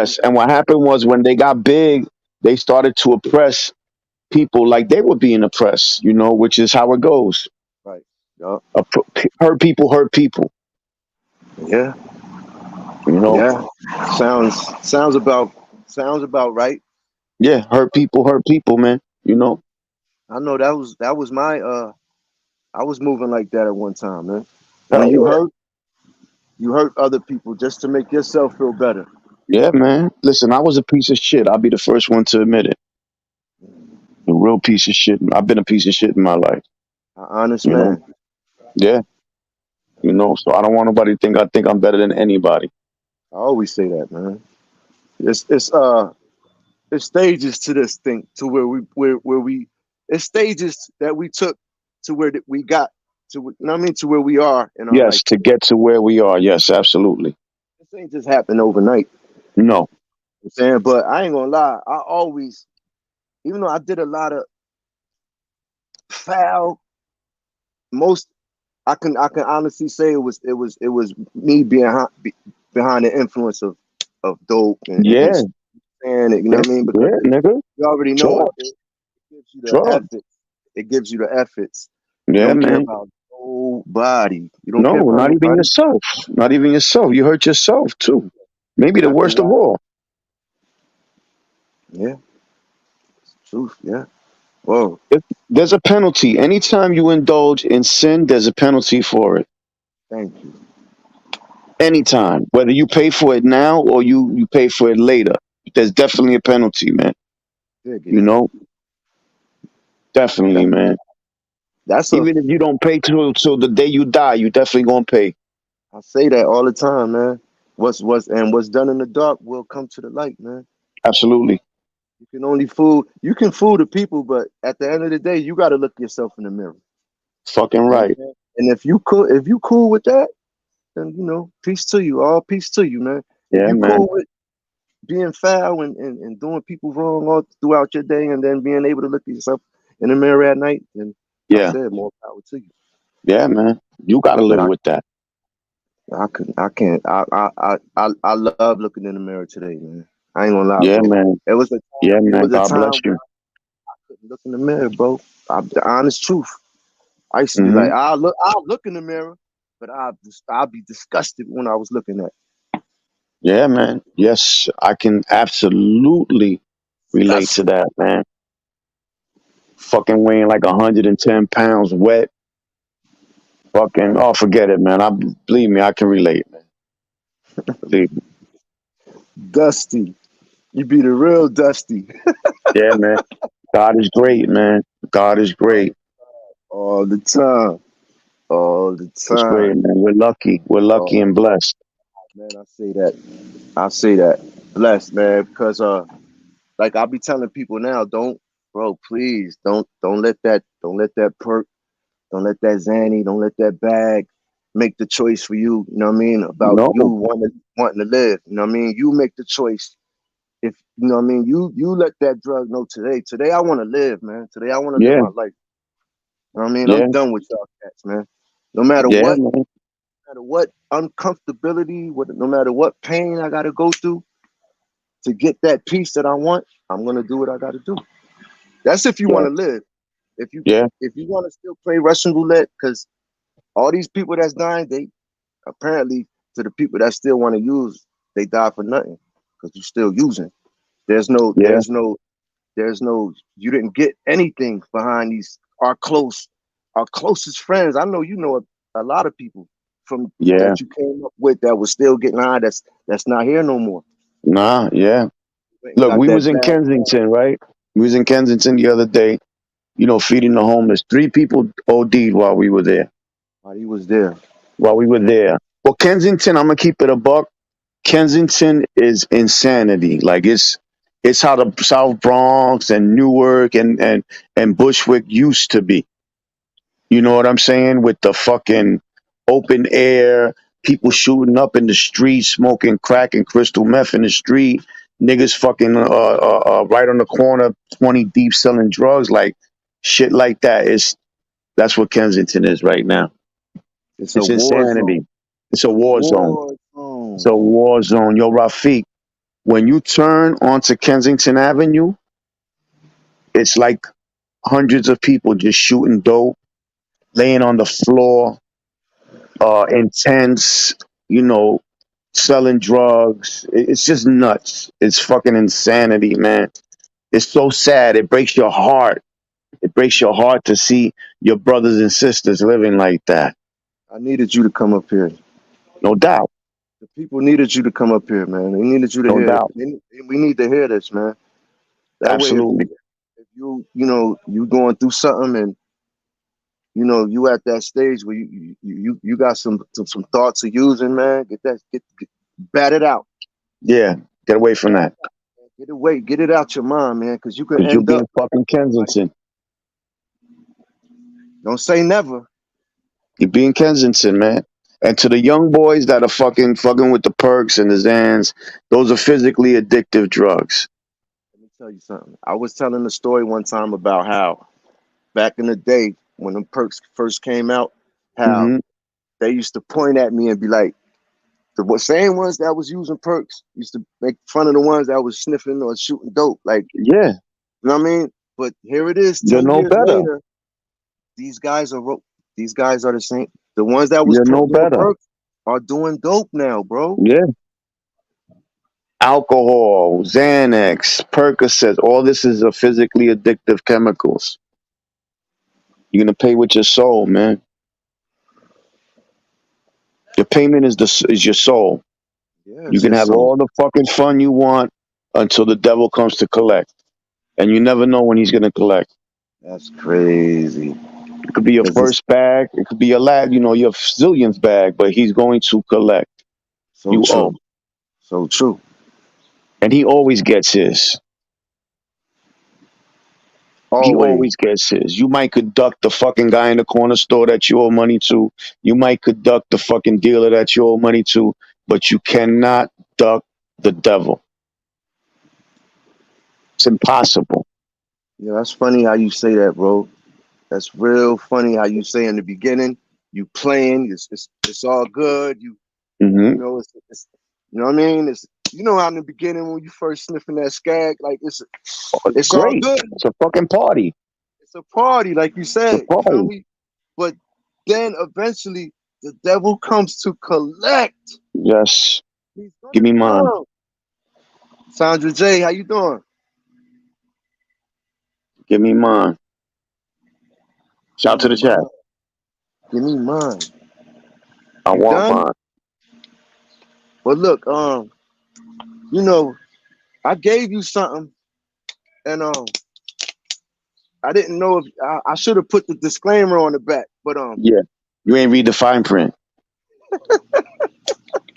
In yes. And every what happened was when they got big, they started to oppress people like they were being oppressed, which is how it goes. right. Yup. Hurt people hurt people, Yeah, you know? yeah. Sounds sounds about right. Yeah, hurt people, man, you know? I know that was my I was moving like that at one time, man. When Hell yeah. you hurt other people just to make yourself feel better. Yeah, man. Listen, I was a piece of shit. I'll be the first one to admit it. A real piece of shit. I've been a piece of shit in my life, An honest you know? man. Yeah, so I don't want nobody to think I'm better than anybody. I always say that, man. It's stages to this thing to where we it's stages that we took to where that we got to you know what I mean to where we are in our Yes, life. to get to where we are. Yes, absolutely. This ain't just happened overnight. No. You know what I'm saying, but I ain't gonna lie. I always, even though I did a lot of foul, most I can honestly say it was me behind the influence of dope Yeah, and you know yeah, what I mean, because yeah, nigga. you already know it, Drugs, it gives you the drugs. efforts. It gives you the efforts. You Yeah, don't care man. about nobody. You don't No, care about not even nobody. yourself. Not even yourself. You hurt yourself too. Maybe the I worst of cannot. all. Yeah, truth. Yeah. Whoa. There's a penalty. Anytime you indulge in sin, there's a penalty for it. Thank you. Anytime. Whether you pay for it now or you pay for it later. There's definitely a penalty, man. Dig it. You know? Definitely, That, man. that's a. Even if you don't pay till the day you die, you definitely gonna pay. I say that all the time, man. What's done in the dark will come to the light, man. Absolutely. You can only fool. You can fool the people, but at the end of the day, you got to look yourself in the mirror. Fucking You know what I'm right. saying? And if you cool with that, then you know, peace to you. All peace to you, man. If Yeah, you man. cool with being foul and doing people wrong all throughout your day, and then being able to look at yourself in the mirror at night, then I Yeah. said more power to you. Yeah, man. You gotta But live with that. I can't. I love looking in the mirror today, man. I ain't gonna lie, Yeah, bro. man. It was a Yeah, it man. was a God bless time where you. I couldn't look in the mirror, bro. The honest truth. I used to be Hmm. like, I'll look in the mirror, but I'll be disgusted when I was looking at. Yeah, man. Yes, I can absolutely relate to Disgusting. that, man. Fucking weighing like 110 pounds wet. Fucking, oh, forget it, man. Believe me, I can relate, man. Believe me. Dusty. You be the real Dusty. Yeah, man. God is great, man. God is great. All the time. All the It's great, time. man. We're lucky. We're lucky Oh and blessed. man, I say that. I say that. Blessed, man, because like I'll be telling people now, bro, please don't let that perk, don't let that Zanny, don't let that bag make the choice for you, you know what I mean, about No. you wanting to live. You know what I mean? You make the choice. If you know what I mean, you let that drug know today. Today I want to live, man. Today I want to live Yeah. my life. You know what I mean? Yeah. I'm done with y'all cats, man. No matter Yeah, what, man. no matter what uncomfortability, no matter what pain I gotta go through to get that peace that I want, I'm gonna do what I gotta do. That's if you want Yeah. to live. Yeah. If you want to still play Russian roulette, because all these people that's dying, they apparently to the people that still want to use, they die for nothing because you're still using. There's no, Yeah. there's no, there's no. You didn't get anything behind these our closest friends. I know you know a lot of people from Yeah. that you came up with that was still getting high. That's not here no more. Nah, yeah. Went and Look, got we was that in bad. Kensington, right? We was in Kensington the other day, feeding the homeless. 3 people OD'd while we were there. While he was there. While we were there. Well, Kensington, I'm gonna keep it a buck. Kensington is insanity. Like it's how the South Bronx and Newark and Bushwick used to be. You know what I'm saying? With the fucking open air, people shooting up in the street, smoking crack and crystal meth in the street, niggas fucking right on the corner, 20 deep selling drugs, like shit like that. That's what Kensington is right now. It's a It's war zone. insanity. It's a war zone. War It's zone. a war zone. Yo, Rafiq, when you turn onto Kensington Avenue, it's like hundreds of people just shooting dope, laying on the floor, intense, you know, selling drugs. It's just nuts. It's fucking insanity, man. It's so sad. It breaks your heart. It breaks your heart to see your brothers and sisters living like that. I needed you to come up here. No doubt. The people needed you to come up here, man. They needed you to No hear. doubt. We need to hear this, man. That way, Absolutely. if you know you going through something and you know you at that stage where you got some thoughts of using, man. Get bat it out. Yeah. Get away from that. Get it out your mind, man, because you could Because you'll end be up in fucking like Kensington. don't say never. You'll be in Kensington, man. And to the young boys that are fucking with the perks and the Zans, those are physically addictive drugs. Let me tell you something. I was telling a story one time about how back in the day when them perks first came out, how they used to point at me and be like, the same ones that was using perks used to make fun of the ones that was sniffing or shooting dope. Like, Yeah, you know what I mean? But here it is, you 10 know years better. later, these guys are the same. The ones that was You know doing better. perks are doing dope now, bro. Yeah. Alcohol, Xanax, Percocet, all this is a physically addictive chemicals. You're gonna pay with your soul, man. The payment is your soul. Yeah, You it's can your have soul. all the fucking fun you want until the devil comes to collect, and you never know when he's gonna collect. That's crazy. It could be your 'Cause it's first bag, it could be your last, your zillionth bag, but he's going to collect. so You true. owe, So true. and he always gets his. He Always. always gets his. You might could duck the fucking guy in the corner store that you owe money to. You might could duck the fucking dealer that you owe money to, but you cannot duck the devil. It's impossible. Yeah, that's funny how you say that, bro. That's real funny how you say in the beginning, you playing, it's all good. Hmm It's you know what I mean? It's how in the beginning when you first sniffing that skag, like It's it's all great. good. It's a fucking party. It's a party, like you It's said. a You feel party. me? But then eventually the devil comes to collect. Yes. He's Give gonna me mine. come. Sandra J, how you doing? Give me mine. Give Shout to me the chat. mine. Give me mine. I You want done? mine. Well, look, you know, I gave you something, and I didn't know if I should have put the disclaimer on the back, but Yeah. You ain't read the fine print.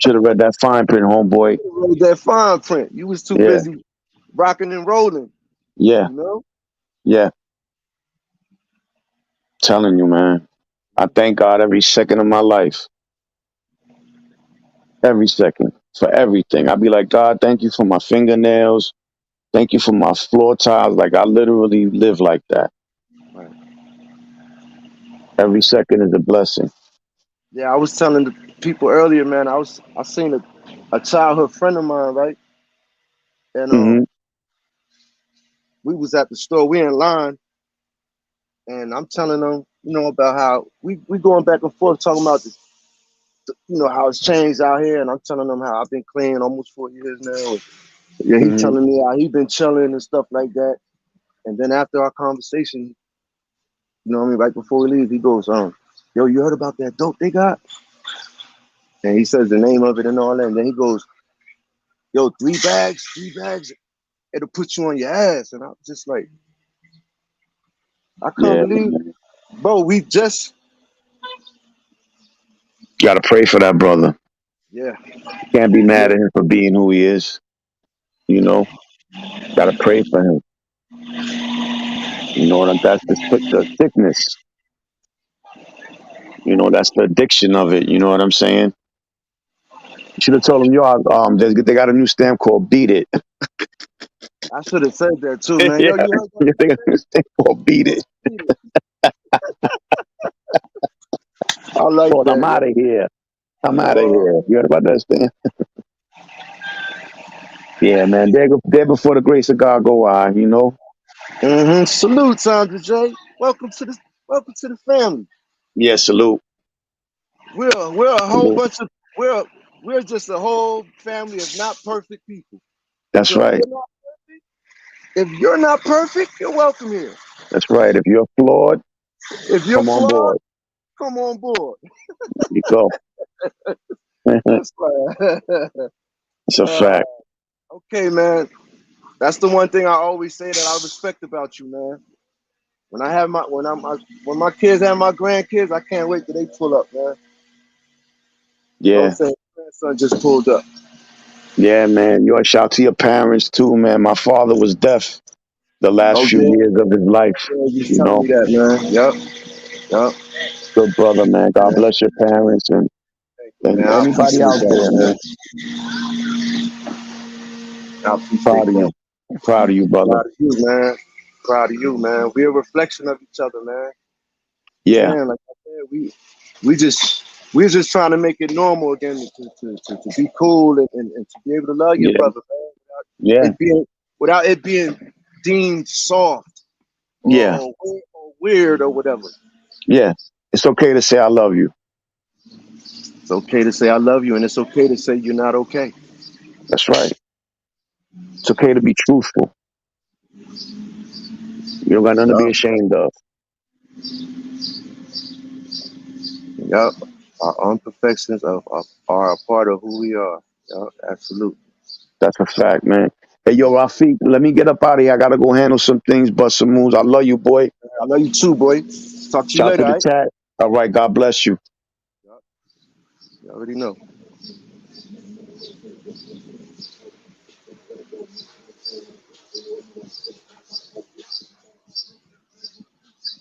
Should have read that fine print, homeboy. wrote that fine print. You was too Yeah. busy rocking and rolling, Yeah. you know. Yeah. Telling you, man. I thank God every second of my life. Every second. For everything. I be like, God, thank you for my fingernails. Thank you for my floor tiles. Like, I literally live like that. Right. Every second is a blessing. Yeah, I was telling the people earlier, man. I seen a childhood friend of mine, right? And Hmm we was at the store, we in line, and I'm telling them, about how we going back and forth talking about how it's changed out here, and I'm telling them how I've been clean almost 4 years now. And, yeah, he hmm telling me how he been chilling and stuff like that. And then after our conversation, what I mean, right before we leave, he goes, yo, you heard about that dope they got? And he says the name of it and all that. And then he goes, yo, three bags, it'll put you on your ass. And I was just like, I couldn't Yeah. believe it. Bro, we just, Gotta pray for that brother. yeah, Can't be yeah, mad at him for being who he is. You know, gotta pray for him. You know what I'm that's the sickness. That's the addiction of it. You know what I'm saying? You should have told him, yo, they got a new stamp called Beat It. I should have said that too, man. Yeah, Yo, you heard that they got a new stamp called Beat It. shit? I like Called I'm that, out of yo. here. I'm out of here. You heard about that stamp? Yeah, man. There before the grace of God go I. Salute, Sandra J. Welcome to the family. Yeah, salute. We're a whole Salute. bunch of we're just a whole family of not perfect people. That's So right. if you're not perfect, you're welcome here. That's right. If you're flawed, If you're come on flawed, board. come on board. There you go. That's right. It's a fact. Okay, man. That's the one thing I always say that I respect about you, man. When my kids have my grandkids, I can't wait till they pull up, man. You know what I'm Yeah. saying? Grandson just pulled up. Yeah, man. You shout to your parents too, man. My father was deaf the last Oh few yeah, years of his life. yeah, you was You telling know, me that, man. Yep. good brother, man. God Yeah. bless your parents and Man, I anybody appreciate out there, man. that, man. I appreciate Proud of that. you. Proud of you, brother. Proud of you, man. Proud of you, man. We're a reflection of each other, man. Yeah. Saying like I said, we're just trying to make it normal again to be cool and to be able to love your Yeah, brother, man, yeah, without it being deemed soft yeah, or weird or whatever. yeah. It's okay to say I love you. It's okay to say I love you, and it's okay to say you're not okay. That's right. It's okay to be truthful. You don't got nothing to be Yup, ashamed of. yup. Our imperfections are a part of who we are. Yup, absolutely. That's a fact, man. Hey, yo, Rafiq, let me get up out of here. I gotta go handle some things, bust some moves. I love you, boy. I love you too, boy. Talk to you Shout to later, all the right? chat. All right, God bless you. Yup, you already know.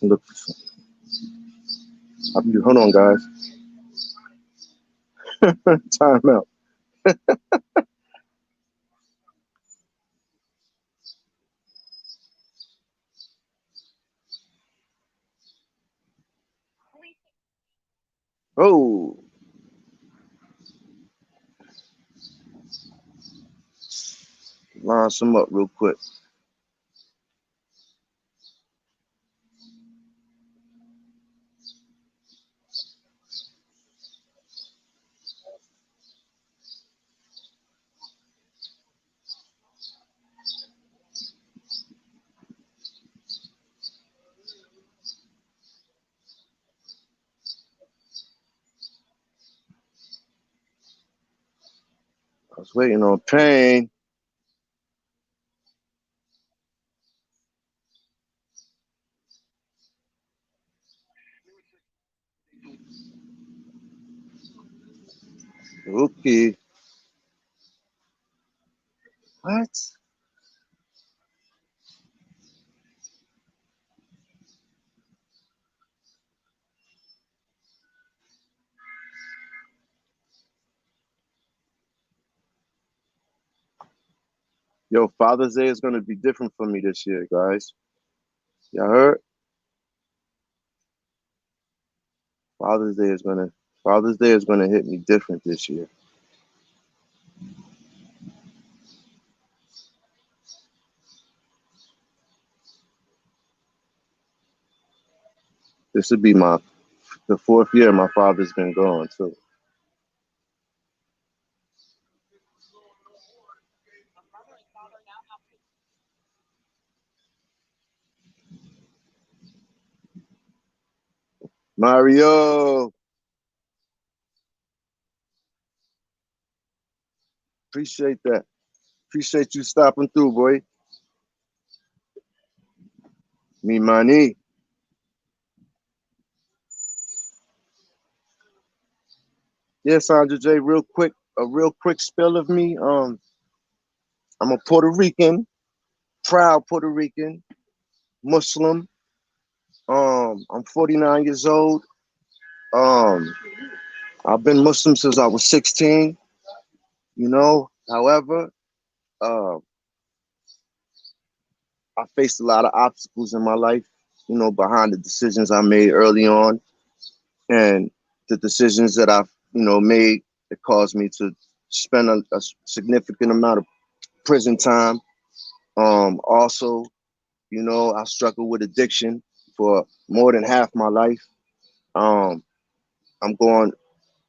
Look, hold on, guys. Time out. Oh, line some up real quick. I was waiting on Pain. Okay. What? Yo, Father's Day is gonna be different for me this year, guys. Y'all heard? Father's Day is gonna Father's Day is gonna hit me different this year. This would be the fourth year my father's been gone too. Mario, appreciate that. Appreciate you stopping through, boy. Me money. Yeah, Sandra J, a real quick spill of me. I'm a Puerto Rican, proud Puerto Rican, Muslim. I'm 49 years old. Um, I've been Muslim since I was 16, you know. However, uh, I faced a lot of obstacles in my life, you know, behind the decisions I made early on and the decisions that I've, you know, made that caused me to spend a significant amount of prison time. Also, you know, I struggled with addiction for more than half my life. Um, I'm going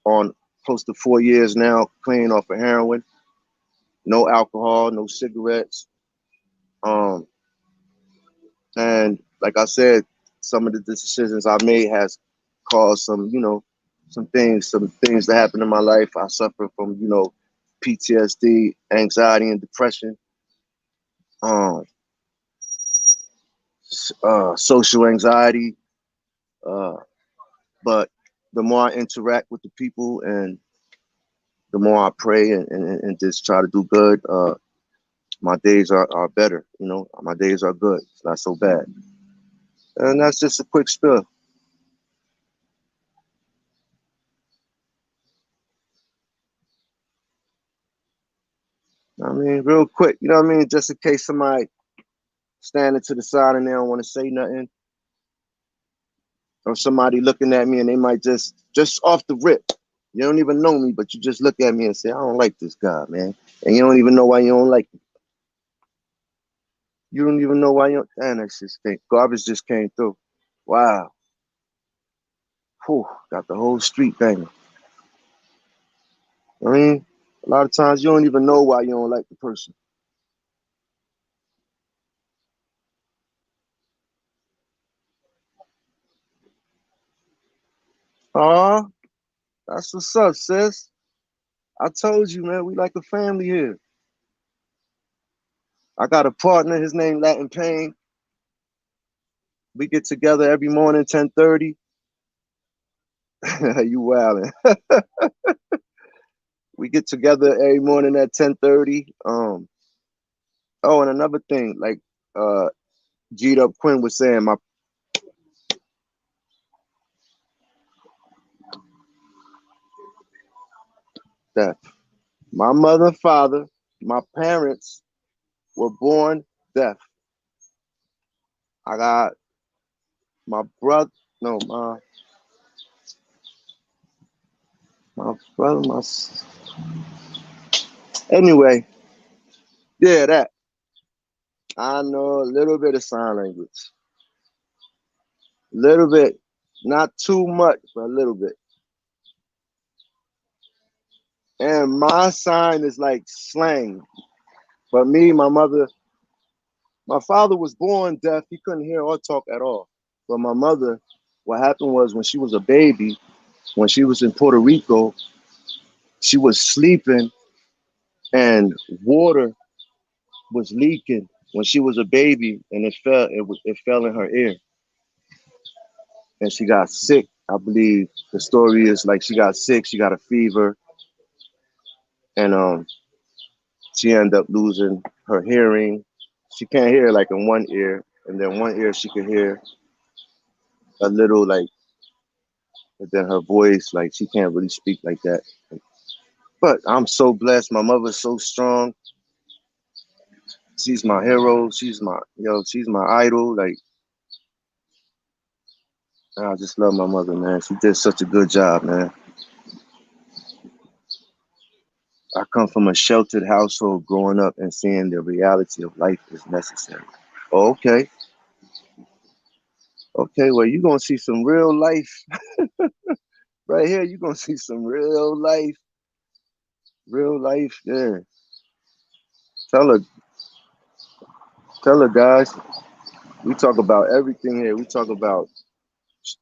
on close to 4 years now, clean off of heroin, no alcohol, no cigarettes. Um, and like I said, some of the decisions I made has caused some things that happen in my life. I suffer from, you know, PTSD, anxiety, and depression. Um, Social anxiety. Uh, but the more I interact with the people and the more I pray and just try to do good, my days are better. You know, my days are good. It's not so bad. And that's just a quick spill. I mean, real quick, you know what I mean? Just in case somebody standing to the side and they don't want to say nothing. or somebody looking at me and they might just off the rip. You don't even know me, but you just look at me and say, I don't like this guy, man. And you don't even know why you don't like him. You don't even know why you don't. Man, that shit stink. Garbage just came through. Wow. Whew, got the whole street banging. I mean, a lot of times you don't even know why you don't like the person. Aw, that's what's up, sis. I told you, man, we like a family here. I got a partner, his name Latin Pain. We get together every morning, 10:30. You wildin'. We get together every morning at 10:30. Oh, and another thing, like G'd Up Quinn was saying, my death. My mother and father, my parents were born deaf. I got my brother, no, my brother, anyway, yeah, that. I know a little bit of sign language. Little bit, not too much, but a little bit. And my sign is like slang. But me, my mother, my father was born deaf. He couldn't hear or talk at all. But my mother, what happened was when she was a baby, when she was in Puerto Rico, she was sleeping and water was leaking when she was a baby, and it fell in her ear, and she got sick. I believe the story is like she got sick, she got a fever, and she ended up losing her hearing. She can't hear like in one ear, and then one ear she could hear a little like, but then her voice like she can't really speak like that. But I'm so blessed. My mother's so strong. She's my hero. She's my idol. Like I just love my mother, man. She did such a good job, man. I come from a sheltered household growing up and seeing the reality of life is necessary. Okay. Okay, well, you're going to see some real life right here. You're going to see some real life. Real life, yeah. Tell her, tell her, guys. We talk about everything here. We talk about,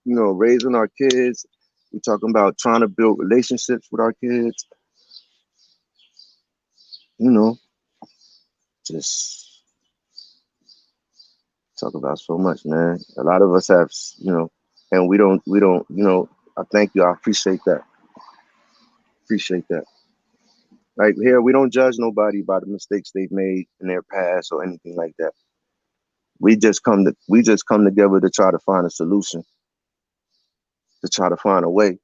raising our kids. We talking about trying to build relationships with our kids. You know, just talk about so much, man. A lot of us have, and we don't, I thank you. I appreciate that. Appreciate that. Like here, we don't judge nobody by the mistakes they've made in their past or anything like that. We just come together to try to find a solution, to try to find a way.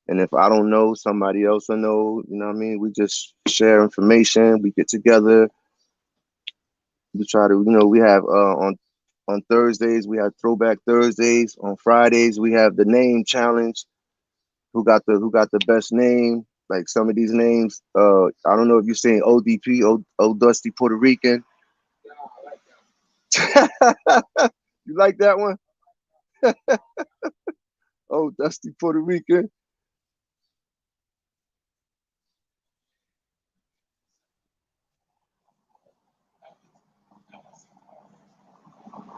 And if I don't know, somebody else will know. You know what I mean? We just share information. We get together. We try to, we have on Thursdays we have Throwback Thursdays. On Fridays we have the name challenge. Who got the best name? Like some of these names. I don't know if you're saying ODP, Old Dusty Puerto Rican. You like that one? Oh, Dusty Puerto Rican.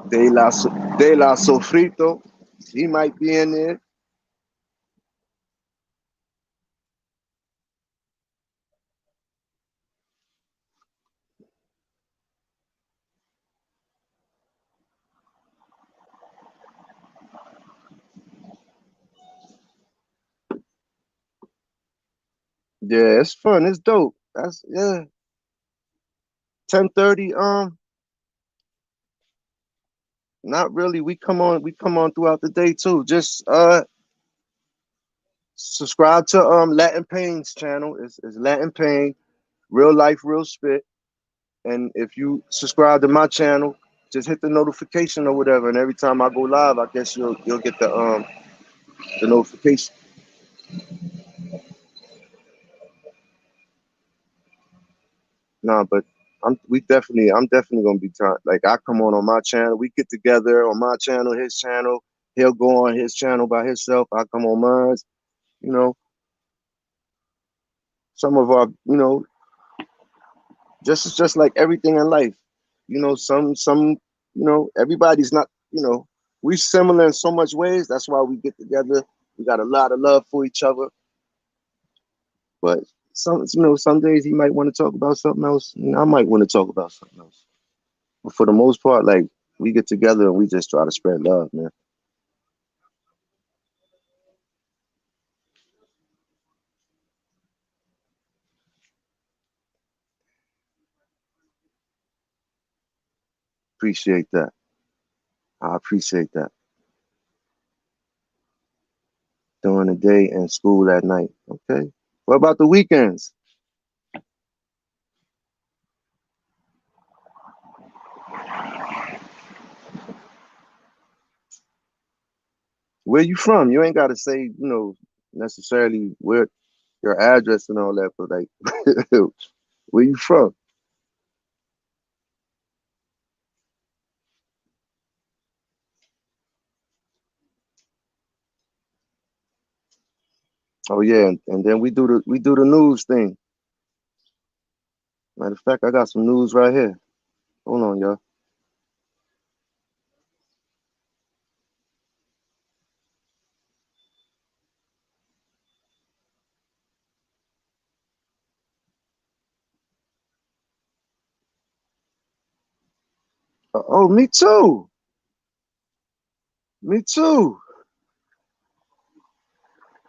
De la Sofrito. He might be in there. Yeah, it's fun. It's dope. That's yeah. 10:30. Not really. We come on throughout the day too. Just subscribe to Latin Pain's channel. It's Latin Pain, real life, real spit. And if you subscribe to my channel, just hit the notification or whatever, and every time I go live, I guess you'll get the notification. Nah, but I'm definitely gonna be trying. Like I come on my channel, we get together on my channel, his channel. He'll go on his channel by himself. I come on mine. You know, some of our, just like everything in life. Everybody's not. We similar in so much ways. That's why we get together. We got a lot of love for each other. But some days he might want to talk about something else, and I might want to talk about something else. But for the most part, like we get together and we just try to spread love, man. Appreciate that. I appreciate that. During the day and school at night. Okay. What about the weekends? Where you from? You ain't got to say, necessarily where your address and all that, but like, where you from? Oh yeah, and then we do the news thing. Matter of fact, I got some news right here. Hold on, y'all. Oh, me too. Me too.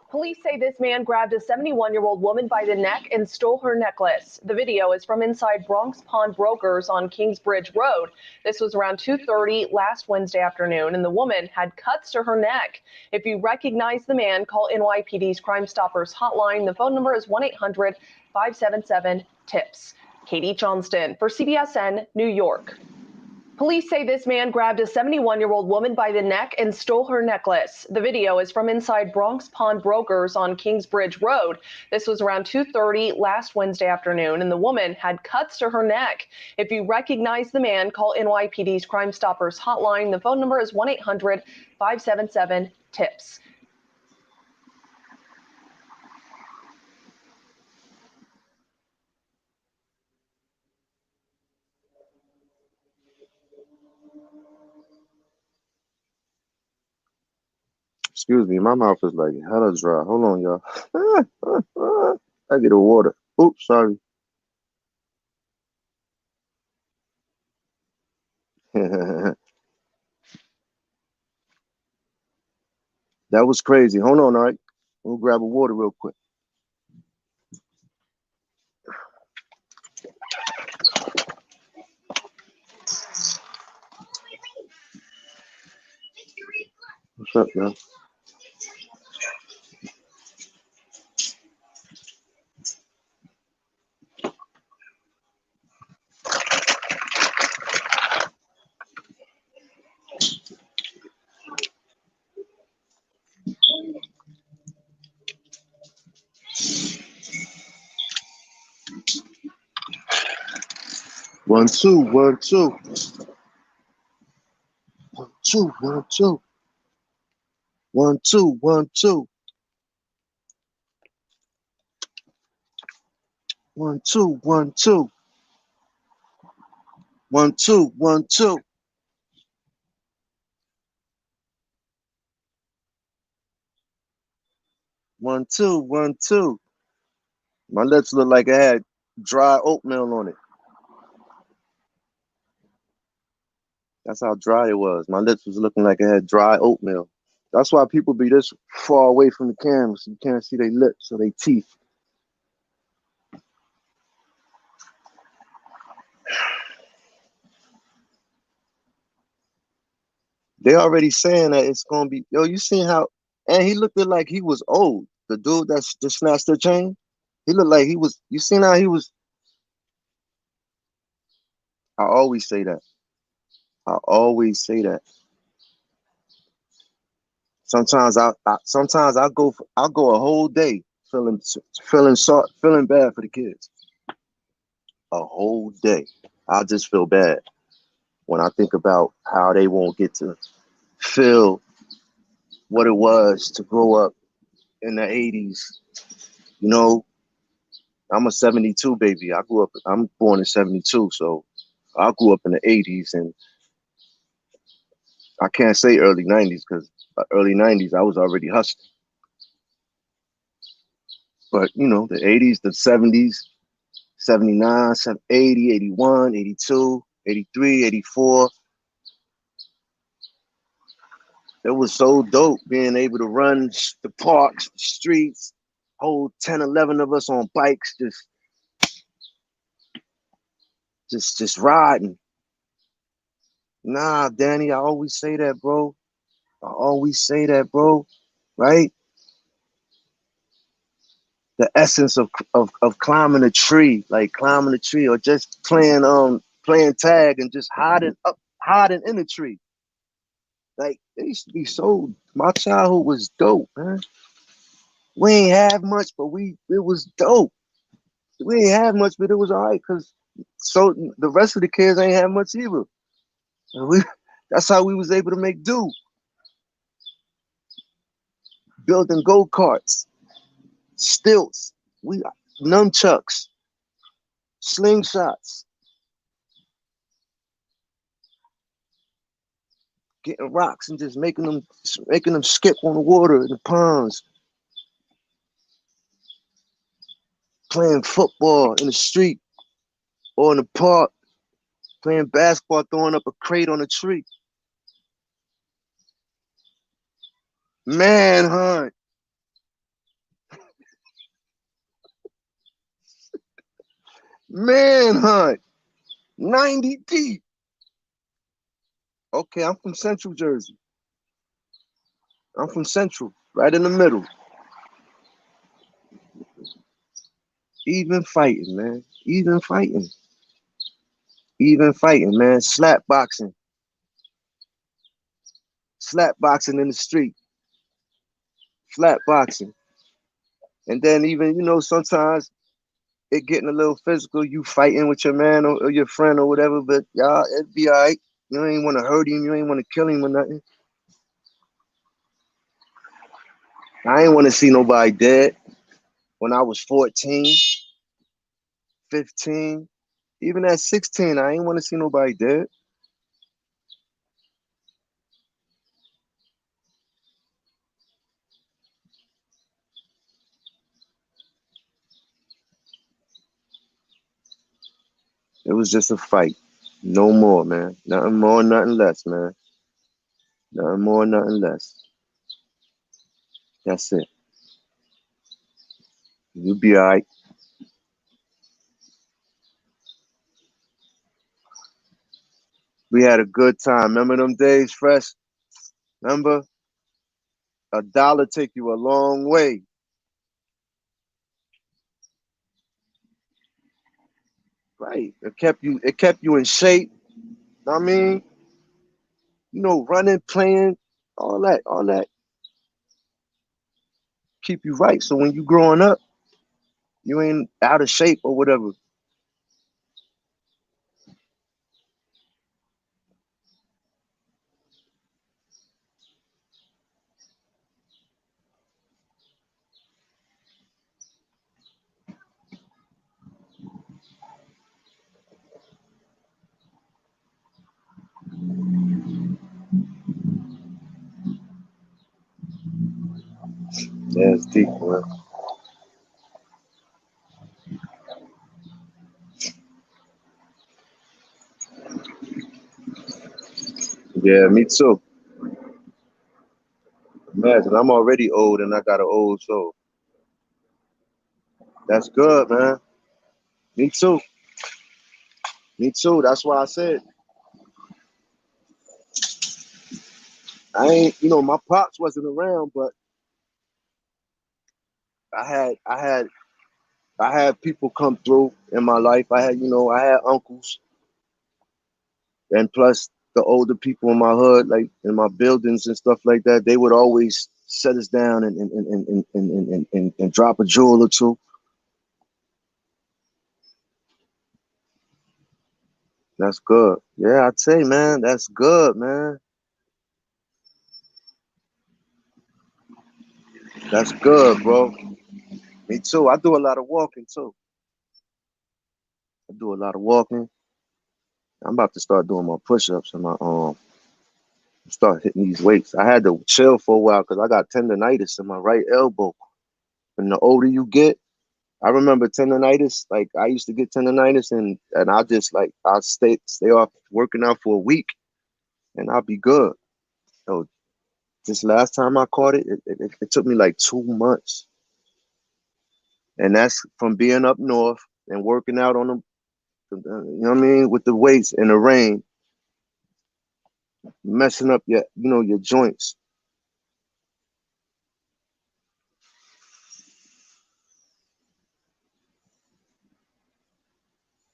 Police say this man grabbed a 71-year-old woman by the neck and stole her necklace. The video is from inside Bronx Pond Brokers on Kingsbridge Road. This was around 2:30 last Wednesday afternoon, and the woman had cuts to her neck. If you recognize the man, call NYPD's Crime Stoppers hotline. The phone number is 1-800-577-TIPS. Katie Johnston for CBSN, New York. Police say this man grabbed a 71-year-old woman by the neck and stole her necklace. The video is from inside Bronx Pond Brokers on Kingsbridge Road. This was around 2:30 last Wednesday afternoon, and the woman had cuts to her neck. If you recognize the man, call NYPD's Crime Stoppers hotline. The phone number is 1-800-577-TIPS. Excuse me, my mouth is like hella dry. Hold on, y'all. I get a water. Oops, sorry. That was crazy. Hold on, all right. We'll grab a water real quick. What's up, y'all? One, two, 1, 2. 1, 2, 1, 2. 1, 2, 1, 2. 1, 2, 1, 2. 1, 2, 1, 2. 1, 2, 1, 2. My lips look like I had dry oatmeal on it. That's how dry it was. My lips was looking like I had dry oatmeal. That's why people be this far away from the camera so you can't see their lips or their teeth. They already saying that it's gonna be. Yo, you seen how? And he looked like he was old. The dude that's just snatched the chain. He looked like he was. You seen how he was? I always say that. I always say that. Sometimes I'll go a whole day feeling bad for the kids. A whole day. I just feel bad when I think about how they won't get to feel what it was to grow up in the 80s. You know, I'm a 72 baby. I'm born in 72, so I grew up in the 80s, and I can't say early 90s because early 90s I was already hustling. But, the 80s, the 70s, 79, 80, 81, 82, 83, 84. It was so dope being able to run the parks, the streets, whole 10, 11 of us on bikes, just riding. Nah, Danny, I always say that, bro. I always say that, bro. Right? The essence of climbing a tree, like climbing a tree, or just playing tag and just hiding in a tree. Like, it used to be so. My childhood was dope, man. We ain't have much, but it was dope. We ain't have much, but it was all right because the rest of the kids ain't have much either. And that's how we was able to make do. Building go-karts, stilts, nunchucks, slingshots, getting rocks and just making them skip on the water in the ponds, playing football in the street or in the park, playing basketball, throwing up a crate on a tree. Manhunt. Manhunt. 90 deep. Okay, I'm from Central Jersey. I'm from Central, right in the middle. Even fighting, man. Even fighting. Even fighting, man. Slap boxing. Slap boxing in the street. Slap boxing. And then even, sometimes it getting a little physical, you fighting with your man or your friend or whatever, but y'all, it'd be all right. You ain't want to hurt him. You ain't want to kill him or nothing. I ain't want to see nobody dead when I was 14, 15. Even at 16, I ain't want to see nobody dead. It was just a fight. No more, man. Nothing more, nothing less, man. Nothing more, nothing less. That's it. You'll be all right. We had a good time. Remember them days, Fresh? Remember? $1 take you a long way. Right. It kept you in shape. I mean, running, playing, all that keep you right. So when you growing up, you ain't out of shape or whatever. Yeah, it's deep, man. Yeah, me too. Imagine, I'm already old and I got an old soul. That's good, man. Me too. Me too. That's why I said I ain't. My pops wasn't around, but I had, I had, I had people come through in my life. I had uncles, and plus the older people in my hood, like in my buildings and stuff like that, they would always set us down and drop a jewel or two. That's good. Yeah, I'd say, man, that's good, man. That's good, bro. Me too. I do a lot of walking too. I do a lot of walking. I'm about to start doing my push-ups and my start hitting these weights. I had to chill for a while because I got tendonitis in my right elbow. And the older you get, I remember tendonitis. Like I used to get tendonitis, and I just like I stay off working out for a week, and I'll be good. So this last time I caught it, it took me like 2 months, and that's from being up north and working out on them. You know what I mean, with the weights in the rain, messing up your joints.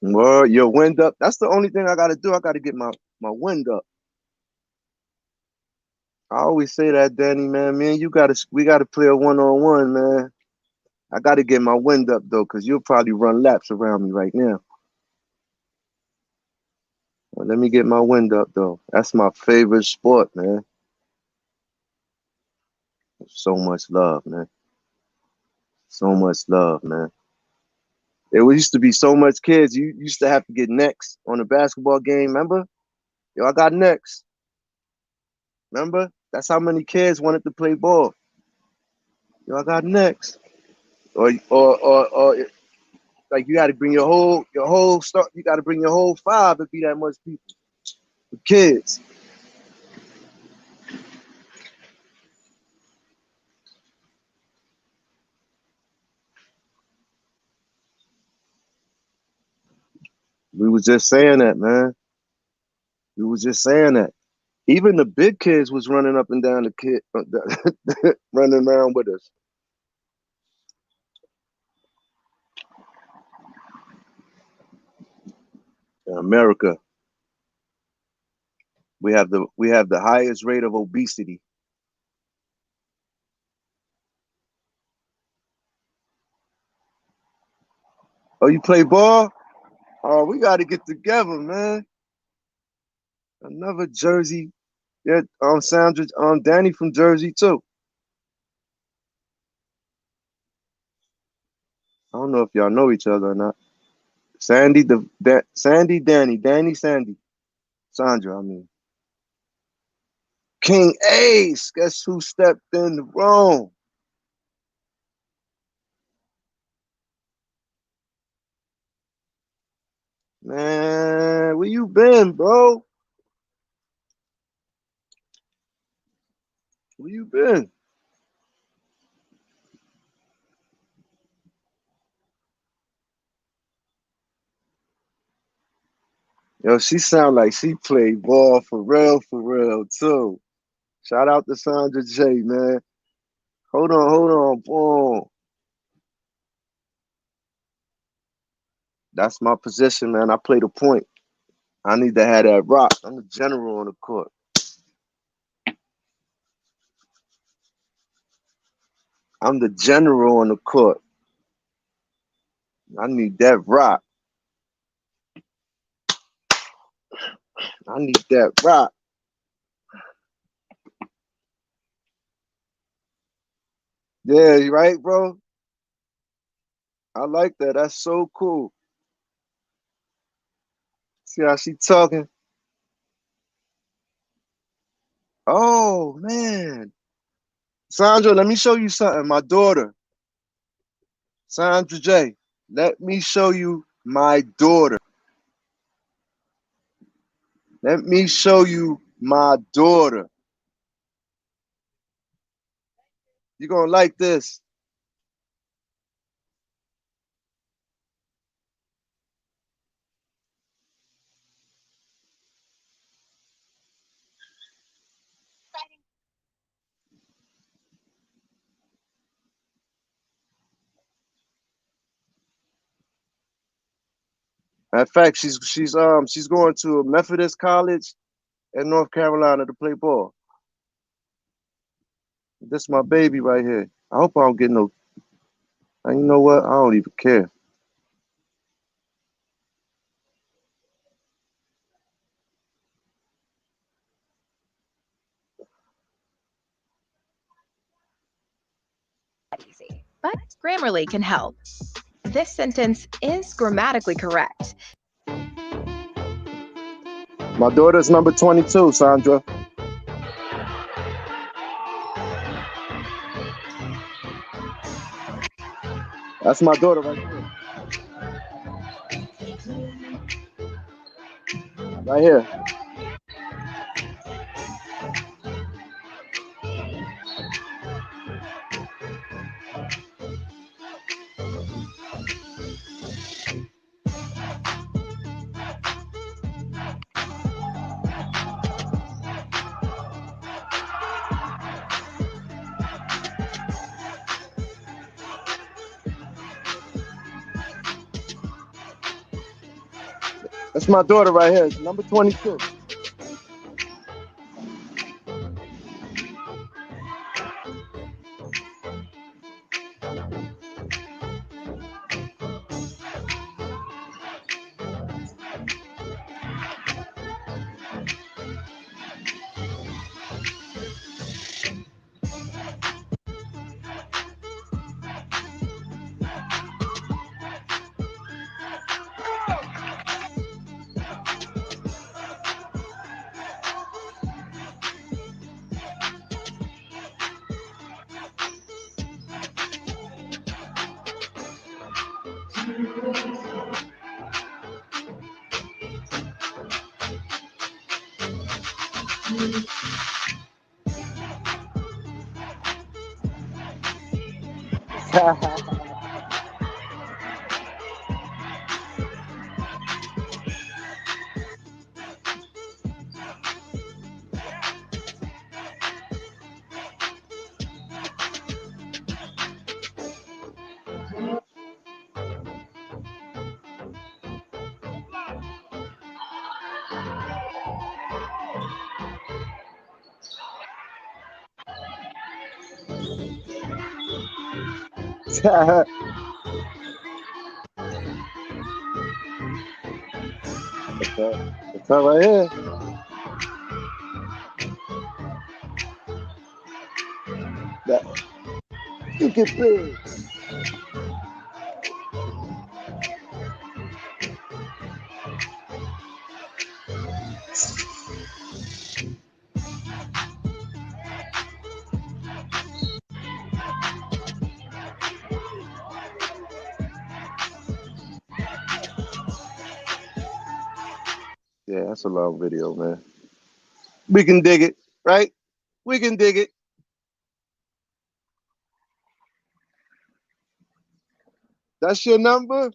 Well, your wind up. That's the only thing I got to do. I got to get my wind up. I always say that, Danny, man. Me and you we gotta play a 1-on-1, man. I gotta get my wind up though, cause you'll probably run laps around me right now. Well, let me get my wind up though. That's my favorite sport, man. So much love, man. So much love, man. It used to be so much kids. You used to have to get next on a basketball game, remember? Yo, I got next. Remember? That's how many kids wanted to play ball. Yo, I got next. Or like you got to bring your whole start. You got to bring your whole five to be that much people. The kids. We was just saying that, man. We was just saying that. Even the big kids was running up and down running around with us. In America, we have the highest rate of obesity. Oh, you play ball? Oh, we got to get together, man. Another Jersey. Yeah, Sandra, Danny from Jersey too. I don't know if y'all know each other or not. Sandy, Sandy, Danny, Sandy, Sandra. I mean, King Ace. Guess who stepped in the room? Man, where you been, bro? Where you been? Yo, she sound like she played ball for real, too. Shout out to Sandra J, man. Hold on, boom. That's my position, man. I play the point. I need to have that rock. I'm the general on the court. I'm the general on the court. I need that rock. I need that rock. Yeah, you right, bro? I like that. That's so cool. See how she talking? Oh, man. Sandra, let me show you something. My daughter, Sandra J. Let me show you my daughter. Let me show you my daughter. You're going to like this. In fact, she's going to a Methodist college in North Carolina to play ball. This my baby right here. I hope I don't get no. And you know what? I don't even care. Easy, but Grammarly can help. This sentence is grammatically correct. My daughter's number 22, Sandra. That's my daughter right here. Right here. That's my daughter right here, number 22. It's her right here. That, you get big. Yeah, that's a long video, man. We can dig it, right? We can dig it. That's your number?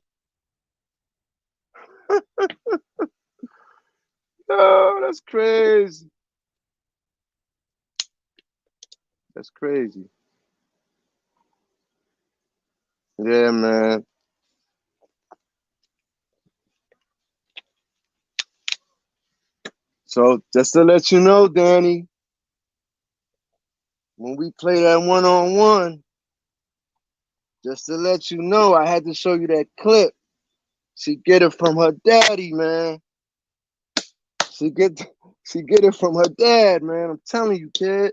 Oh, that's crazy. That's crazy. Yeah, man. So just to let you know, Danny, when we play that one-on-one, just to let you know, I had to show you that clip. She get it from her daddy, man. She get it from her dad, man. I'm telling you, kid.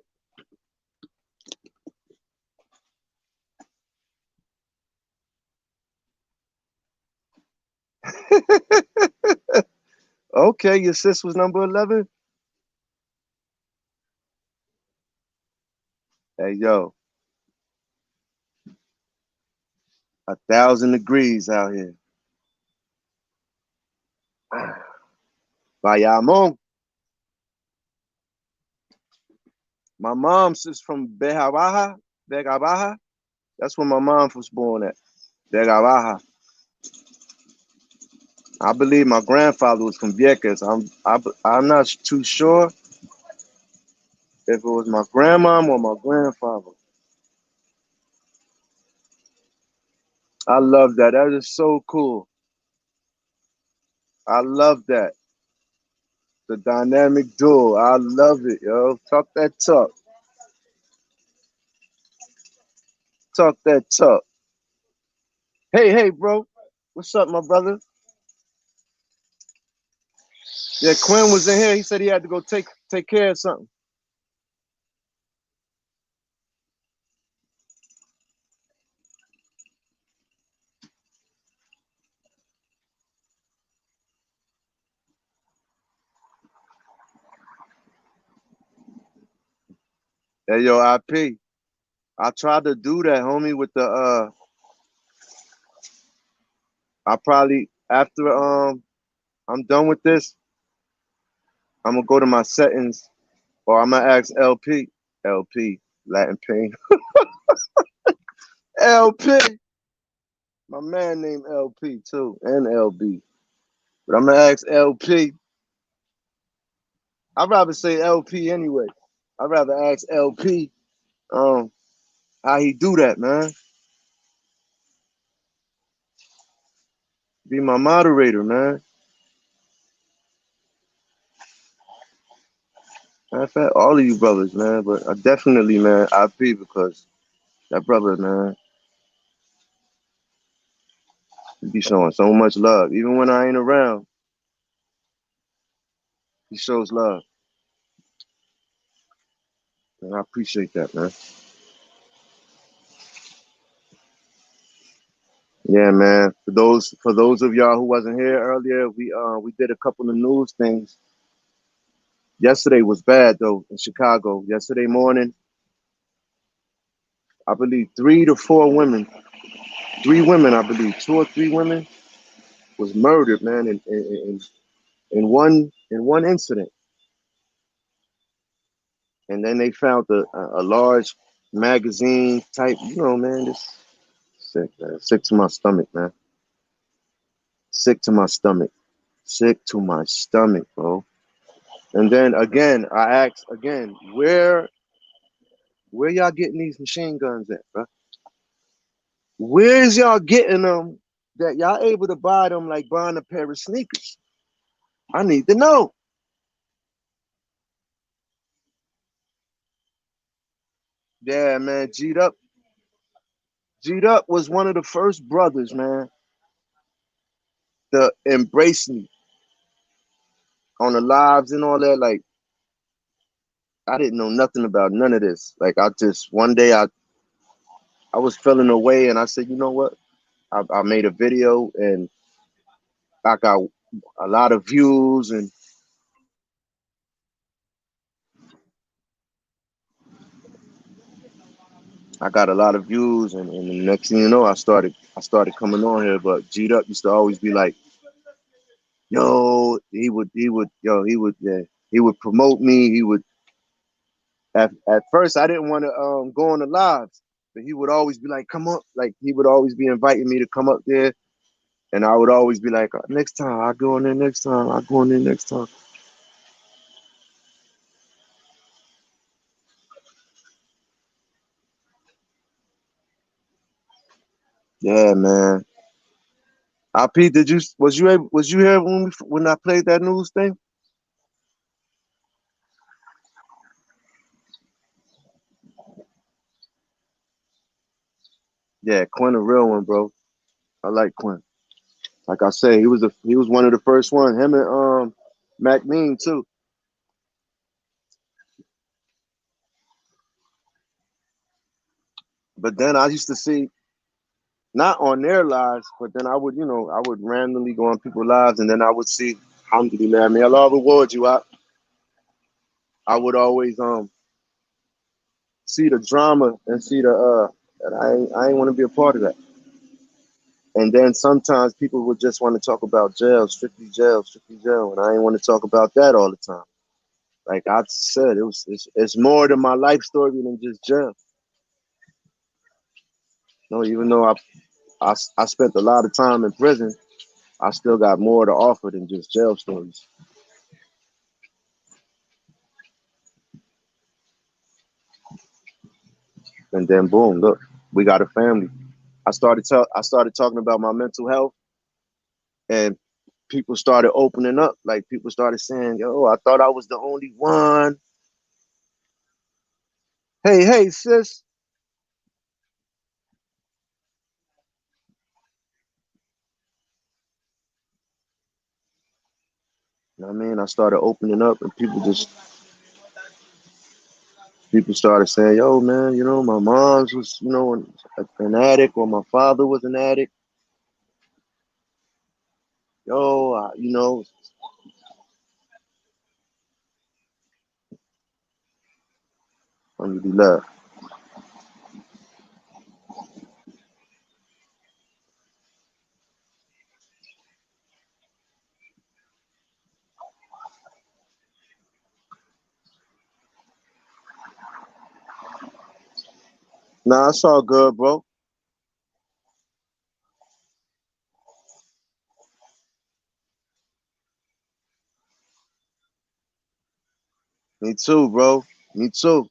Okay, your sis was number 11? Hey, yo. 1,000 degrees out here. Bayamon. My mom's is from Vega Baja. That's where my mom was born at. Vega Baja. I believe my grandfather was from Vieques. I'm not too sure if it was my grandmom or my grandfather. I love that. That is so cool. I love that. The dynamic duo. I love it, yo. Talk that talk. Talk that talk. Hey, bro. What's up, my brother? Yeah, Quinn was in here. He said he had to go take care of something. Hey, yo, IP. I tried to do that, homie, with the I probably after I'm done with this, I'm gonna go to my settings or I'm gonna ask LP Latin Pain. LP. My man named LP too, and LB. But I'm gonna ask LP. I'd rather say LP anyway. I'd rather ask LP how he do that, man. Be my moderator, man. Matter of fact, all of you brothers, man. But I definitely, man, IP because that brother, man, he be showing so much love. Even when I ain't around, he shows love. And I appreciate that, man. Yeah, man. For those of y'all who wasn't here earlier, we did a couple of news things. Yesterday was bad though in Chicago. Yesterday morning, I believe 3 to 4 women, 3 women, I believe, 2 or 3 women was murdered, man, in one incident. And then they found a large magazine type, man, this sick, man. Sick to my stomach, man. Sick to my stomach. Sick to my stomach, bro. And then again, I asked again, where y'all getting these machine guns at, bro? Where's y'all getting them that y'all able to buy them like buying a pair of sneakers? I need to know. Yeah, man, G'd Up was one of the first brothers, man, to embrace me on the lives and all that. Like, I didn't know nothing about none of this. Like, one day I was feeling away and I said, you know what? I made a video and I got a lot of views and and the next thing you know, I started coming on here. But G'd Up used to always be like, yo, he would promote me. He would at first I didn't want to go on the lives, but he would always be like, come up, like he would always be inviting me to come up there, and I would always be like, next time I go in there, next time I go in there, next time. Yeah, man. IP, was you here when I played that news thing? Yeah, Quinn a real one, bro. I like Quinn. Like I said, he was one of the first ones. Him and Mac Mean too. But then I used to see, not on their lives, but then I would randomly go on people's lives, and then I would see, alhamdulillah, may Allah reward you. I would always see the drama and see that I ain't want to be a part of that. And then sometimes people would just want to talk about strictly jail, and I ain't want to talk about that all the time. Like I said, it's more than my life story than just jail. No, even though I spent a lot of time in prison, I still got more to offer than just jail stories. And then boom, look, we got a family. I started talking about my mental health, and people started opening up. Like people started saying, yo, I thought I was the only one. Hey, sis. You know what I mean? I started opening up and people started saying, yo, man, you know, my mom's was, you know, an addict, or my father was an addict. Yo, you know, I'm gonna be love. Nah, it's all good, bro. Me too, bro. Me too.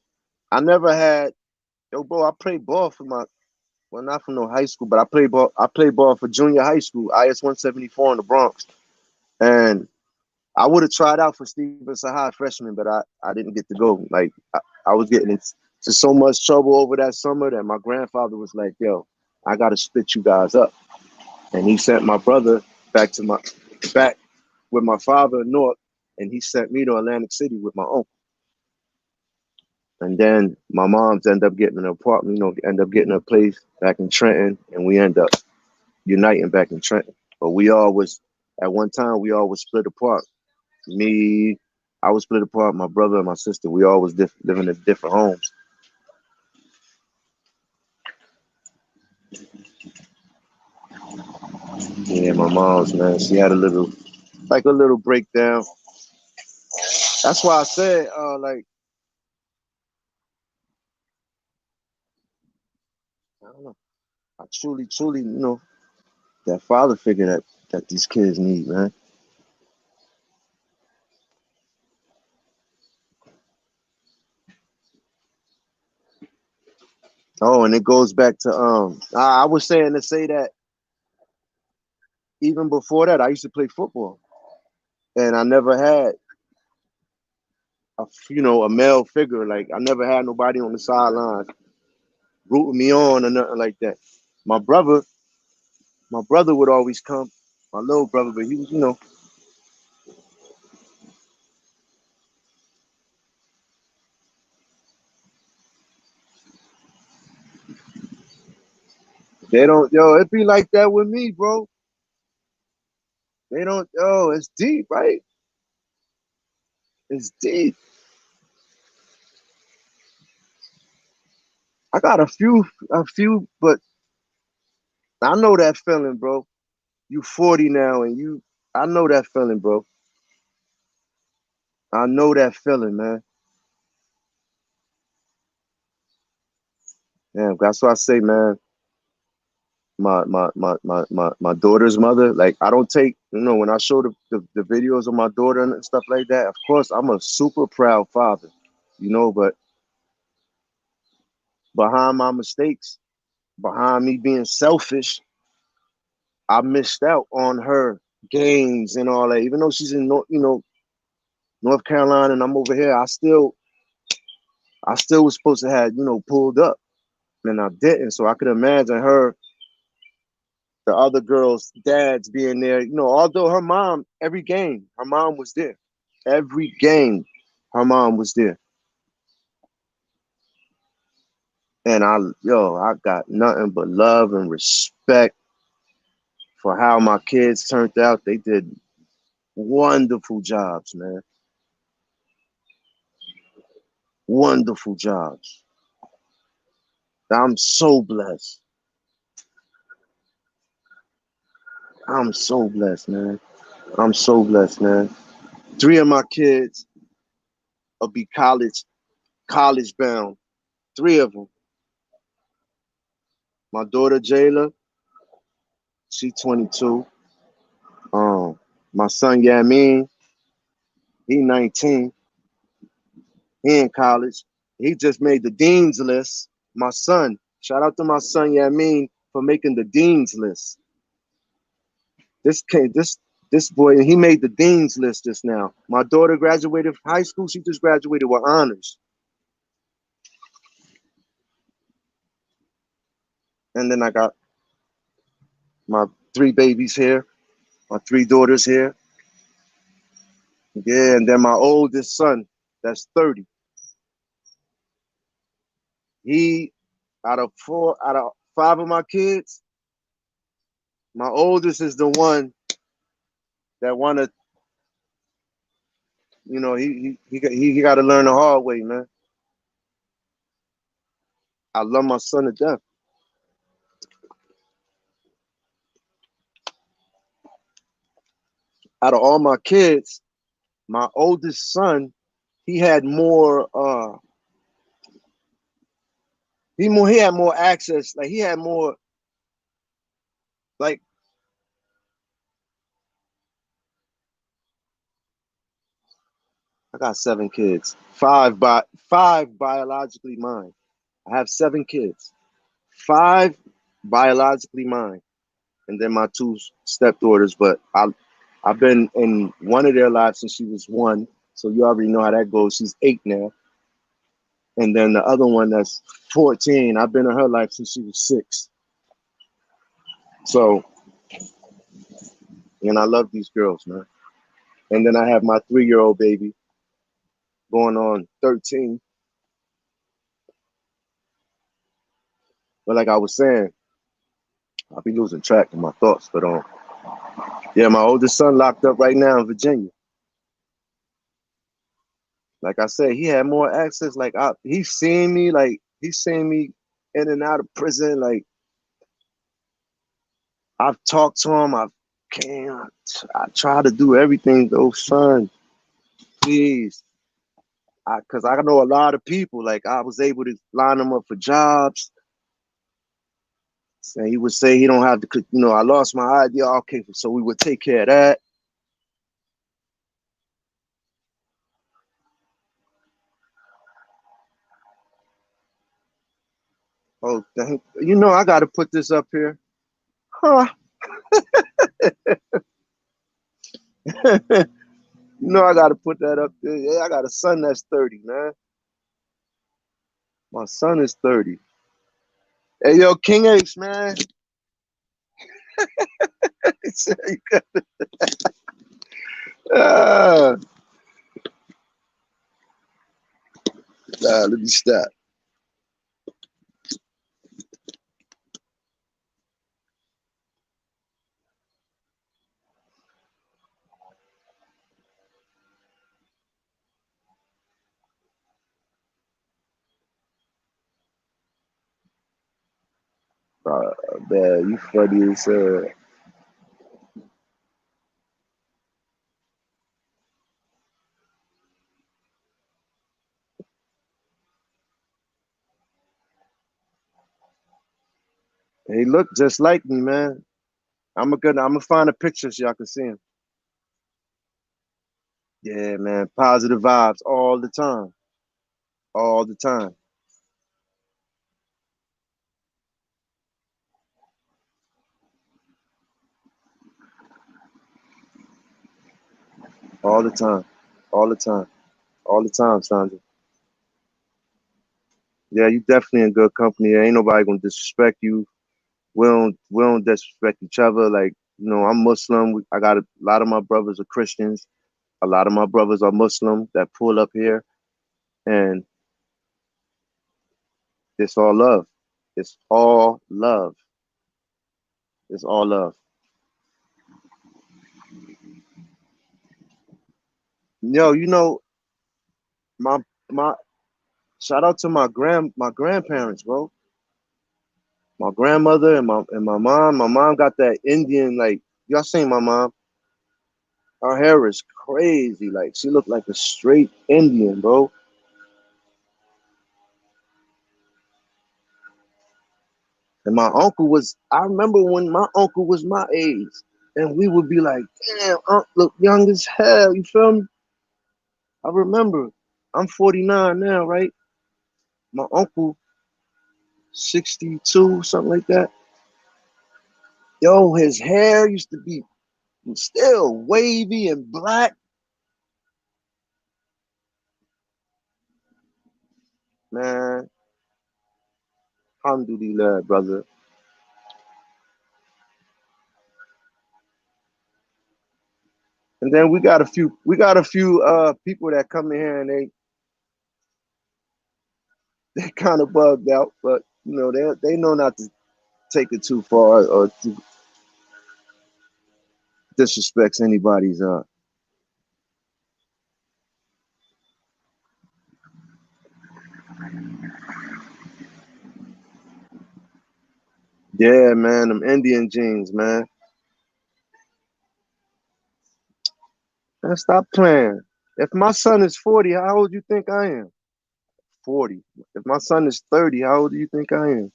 I never had, yo, bro, I played ball for well, not from no high school, but I played ball for junior high school, IS 174 in the Bronx. And I would have tried out for Stevenson High freshman, but I didn't get to go. Like I was getting into so much trouble over that summer that my grandfather was like, yo, I gotta split you guys up. And he sent my brother back with my father in North, and he sent me to Atlantic City with my uncle. And then my mom's end up getting an apartment, you know, end up getting a place back in Trenton, and we end up uniting back in Trenton. But at one time, we all was split apart. I was split apart, my brother and my sister. We all was living in different homes. Yeah, my mom's, man, she had a little breakdown. That's why I said, like, I don't know. I truly, you know, that father figure that these kids need, man. Oh, and it goes back to I was saying to say that even before that, I used to play football, and I never had a male figure. Like I never had nobody on the sidelines rooting me on or nothing like that. My brother would always come, my little brother, but he was, you know, they don't, yo, it be like that with me, bro. They don't, yo, it's deep, right? It's deep. I got a few, but I know that feeling, bro. You 40 now, and I know that feeling, bro. I know that feeling, man. Yeah, that's what I say, man. My daughter's mother, like I don't take, you know, when I show the videos of my daughter and stuff like that, of course I'm a super proud father, you know, but behind my mistakes, behind me being selfish, I missed out on her games and all that. Even though she's in North Carolina and I'm over here, I still was supposed to have, you know, pulled up, and I didn't. So I could imagine the other girls' dads being there. You know, although her mom, every game, her mom was there. Every game, her mom was there. And I got nothing but love and respect for how my kids turned out. They did wonderful jobs, man. Wonderful jobs. I'm so blessed. I'm so blessed, man. I'm so blessed, man. 3 of my kids will be college bound. 3 of them. My daughter Jayla, she 22. My son Yamin, he 19. He in college. He just made the dean's list. My son, shout out to my son Yamin for making the dean's list. This boy, he made the dean's list just now. My daughter graduated from high school. She just graduated with honors. And then I got my 3 babies here, my 3 daughters here. Yeah, and then my oldest son, that's 30. He, out of 5 of my kids, my oldest is the one that wanna, you know, he got to learn the hard way, man. I love my son to death. Out of all my kids, my oldest son, he had more he had more access, like he had more, like, I got 7 kids. 5 biologically mine. I have 7 kids. 5 biologically mine, and then my 2 stepdaughters. But I've been in one of their lives since she was 1, so you already know how that goes. She's 8 now, and then the other one that's 14. I've been in her life since she was 6. So, and I love these girls, man. And then I have my 3-year-old baby going on 13. But like I was saying, I'll be losing track of my thoughts. But yeah, my oldest son locked up right now in Virginia. Like I said, he had more access. Like he's seen me in and out of prison. Like I've talked to him. I try to do everything though, son. Please. Cause I know a lot of people. Like I was able to line them up for jobs. And he would say he don't have to, I lost my idea. Okay, so we would take care of that. Oh, dang. I got to put this up here. Huh. I got to put that up there. Yeah, I got a son that's 30, man. My son is 30. Hey, yo, King Ace, man. Let me stop. Man, you funny as hell. He look just like me, man. I'm gonna find a picture so y'all can see him. Yeah, man. Positive vibes all the time. All the time. All the time. All the time. All the time, Sandra. Yeah, you definitely in good company. Ain't nobody gonna disrespect you. We don't disrespect each other. Like, I'm Muslim. I got a lot of my brothers are Christians. A lot of my brothers are Muslim that pull up here, and it's all love. It's all love. It's all love. Yo, my my shout out to my grandparents, bro. My grandmother and my mom. My mom got that Indian, like, y'all seen my mom. Her hair is crazy. Like, she looked like a straight Indian, bro. And I remember when my uncle was my age, and we would be like, damn, Unc look young as hell. You feel me? I remember. I'm 49 now, right? My uncle, 62, something like that. Yo, his hair used to be Still wavy and black. Man, alhamdulillah, brother. And then we got a few people that come in here and they kind of bugged out, but you know, they know not to take it too far or to disrespect anybody's yeah, man, them Indian jeans, man. Man, stop playing. If my son is 40, how old do you think I am? 40. If my son is 30, how old do you think I am?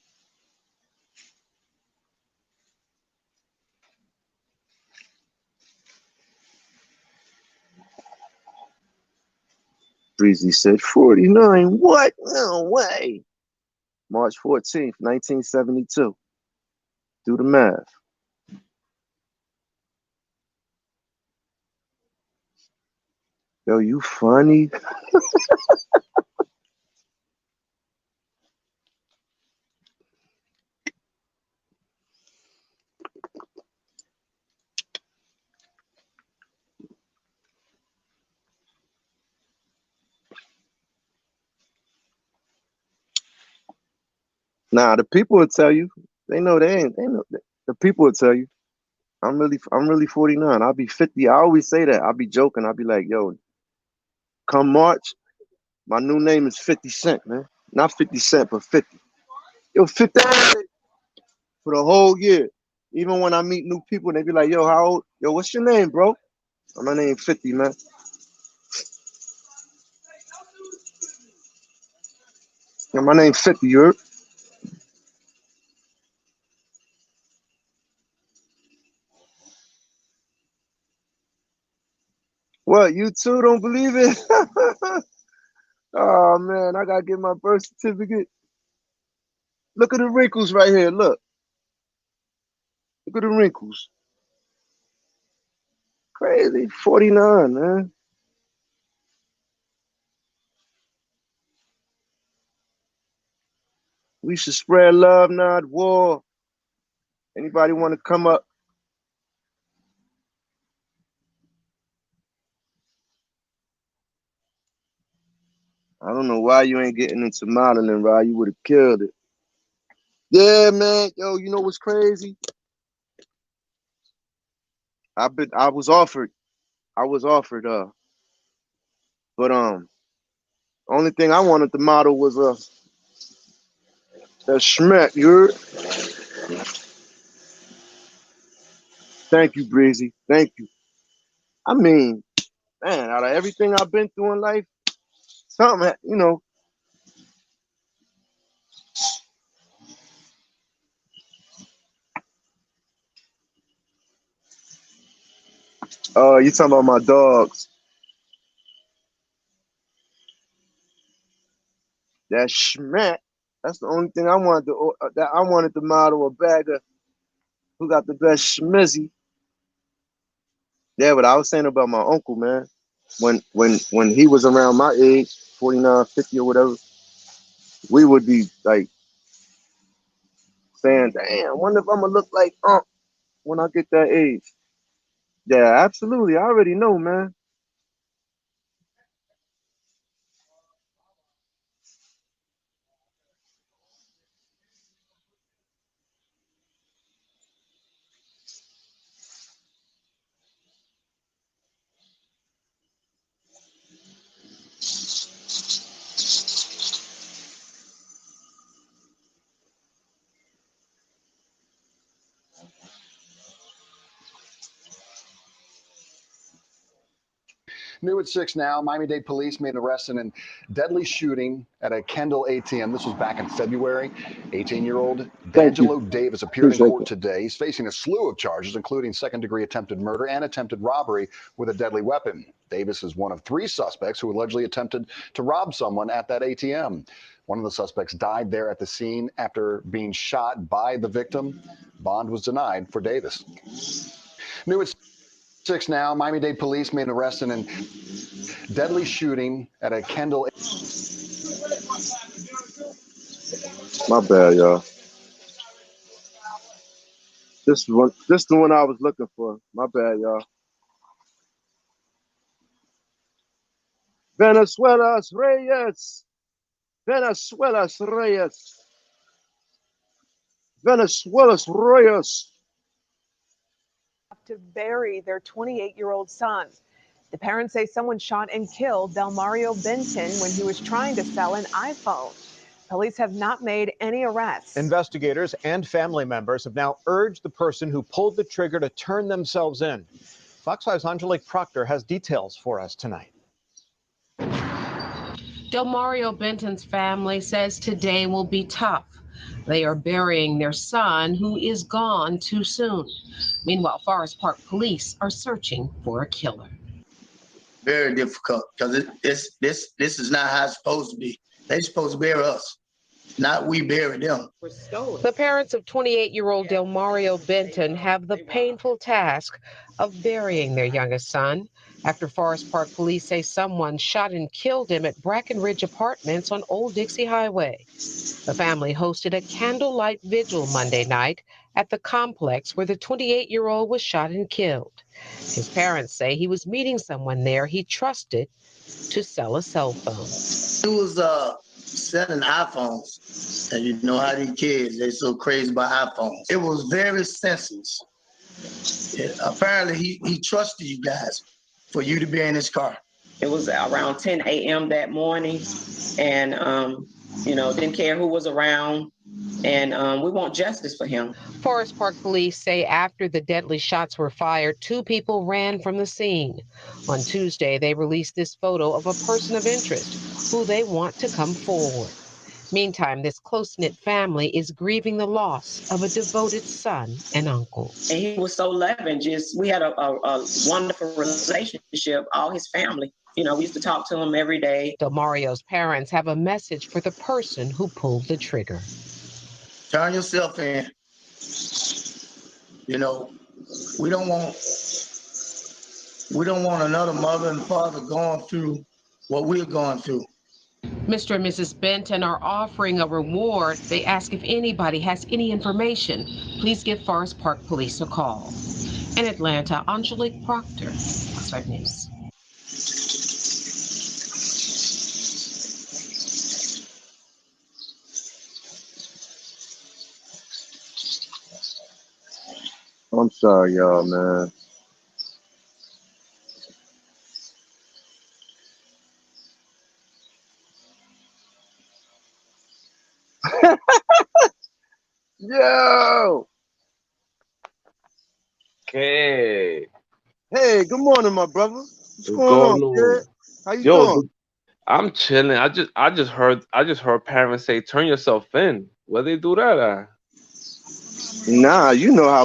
Breezy said 49. What? No way. March 14th, 1972. Do the math. Yo, you funny. Nah, the people will tell you. They know they ain't. They know. The people will tell you. I'm really 49. I'll be 50. I always say that. I'll be joking. I'll be like, yo, come March, my new name is 50 Cent, man. Not 50 Cent, but 50. Yo, 50 for the whole year. Even when I meet new people, they be like, yo, how old? Yo, what's your name, bro? My name 50, man. Yo, my name 50, you heard? What, you too don't believe it? Oh, man, I got to get my birth certificate. Look at the wrinkles right here. Look. Look at the wrinkles. Crazy. 49, man. We should spread love, not war. Anybody want to come up? I don't know why you ain't getting into modeling, Rod. You would have killed it. Yeah, man. Yo, you know what's crazy? I was offered, but only thing I wanted to model was that schmeck, you heard? Thank you, Breezy. Thank you. I mean, man, out of everything I've been through in life, something, you know. You talking about my dogs. That schmeck. That's the only thing I wanted to that I wanted to model a bagger who got the best schmizzy. Yeah, but I was saying about my uncle, man. When he was around my age, 49, 50 or whatever, we would be like saying, damn, I wonder if I'm gonna look like when I get that age. Yeah, absolutely. I already know, man. New at 6 now, Miami-Dade police made an arrest in a deadly shooting at a Kendall ATM. This was back in February. 18-year-old D'Angelo Davis appeared in court today. He's facing a slew of charges, including second-degree attempted murder and attempted robbery with a deadly weapon. Davis is one of 3 suspects who allegedly attempted to rob someone at that ATM. One of the suspects died there at the scene after being shot by the victim. Bond was denied for Davis. New at 6 now, Miami-Dade police made an arrest in a deadly shooting at a Kendall. My bad, y'all. This the one I was looking for. My bad, y'all. Venezuela's Reyes. Venezuela's Reyes. Venezuela's Reyes. To bury their 28-year-old son. The parents say someone shot and killed Delmario Benton when he was trying to sell an iPhone. Police have not made any arrests. Investigators and family members have now urged the person who pulled the trigger to turn themselves in. Fox 5's Angelique Proctor has details for us tonight. Delmario Benton's family says today will be tough. They are burying their son, who is gone too soon. Meanwhile, Forest Park police are searching for a killer. Very difficult, because this is not how it's supposed to be. They're supposed to bury us, not we bury them. The parents of 28-year-old Delmario Benton have the painful task of burying their youngest son after Forest Park police say someone shot and killed him at Brackenridge Apartments on Old Dixie Highway. The family hosted a candlelight vigil Monday night at the complex where the 28-year-old was shot and killed. His parents say he was meeting someone there he trusted to sell a cell phone. He was selling iPhones, and you know how these kids, they're so crazy about iPhones. It was very senseless. Apparently, he trusted you guys for you to be in his car. It was around 10 a.m. that morning, and didn't care who was around, and we want justice for him. Forest Park police say after the deadly shots were fired, 2 people ran from the scene. On Tuesday, they released this photo of a person of interest who they want to come forward. Meantime, this close-knit family is grieving the loss of a devoted son and uncle. And he was so loving. We had a wonderful relationship, all his family. We used to talk to him every day. Delmario's parents have a message for the person who pulled the trigger. Turn yourself in. We don't want another mother and father going through what we're going through. Mr. and Mrs. Benton are offering a reward. They ask if anybody has any information, please give Forest Park Police a call. In Atlanta, Angelique Proctor, Fox 5 News. I'm sorry, y'all, man. Yo! Okay. Hey, good morning, my brother. What's going on, kid? How you Yo, doing? I'm chilling. I just heard parents say turn yourself in. Where they do that at? Nah, you know how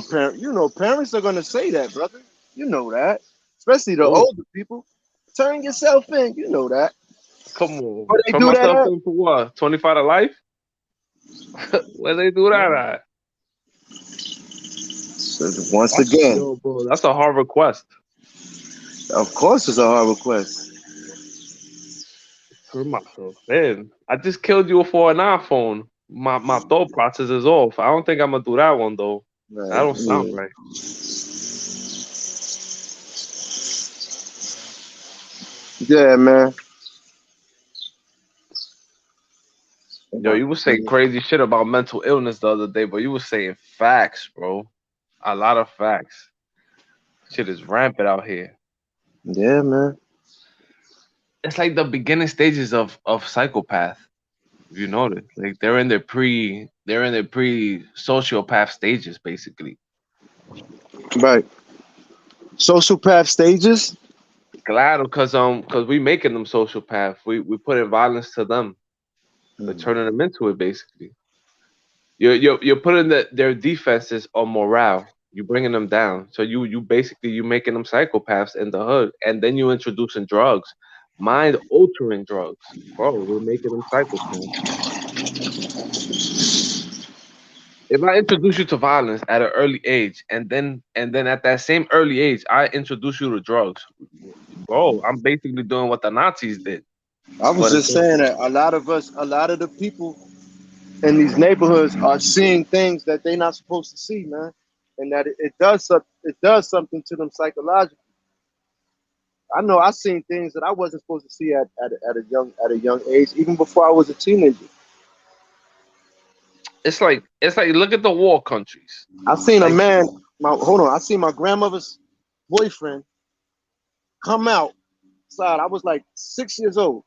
parents are gonna say that, brother. You know that. Especially the Oh, older people. Turn yourself in, you know that. come on. Where they Turn do that myself at? in for what? 25 to life? Where they do that at? Once again, Yo, bro, that's a hard request. of course it's a hard request. Turn myself in. I just killed you for an iPhone. My thought process is off. I don't think I'm gonna do that one though. That don't sound right. Yeah, man. Yo, you was saying crazy shit about mental illness the other day, but you was saying facts, bro. A lot of facts. Shit is rampant out here. Yeah, man. It's like the beginning stages of psychopath. If you notice, like they're in their pre sociopath stages, basically. Right. Sociopath stages? Glad because we making them sociopath. We putting violence to them. We're turning them into it, basically. You're putting their defenses on morale. You bringing them down. So you making them psychopaths in the hood, and then you introducing drugs, mind altering drugs, bro. We're making them psychopaths. If I introduce you to violence at an early age, and then at that same early age, I introduce you to drugs, bro, I'm basically doing what the Nazis did. I was But just saying that a lot of the people in these neighborhoods are seeing things that they're not supposed to see, man, and that it does something to them psychologically. I know I seen things that I wasn't supposed to see at a young age, even before I was a teenager. it's like look at the war countries. I seen a Like man. Hold on, I seen my grandmother's boyfriend come outside. I was like 6 years old.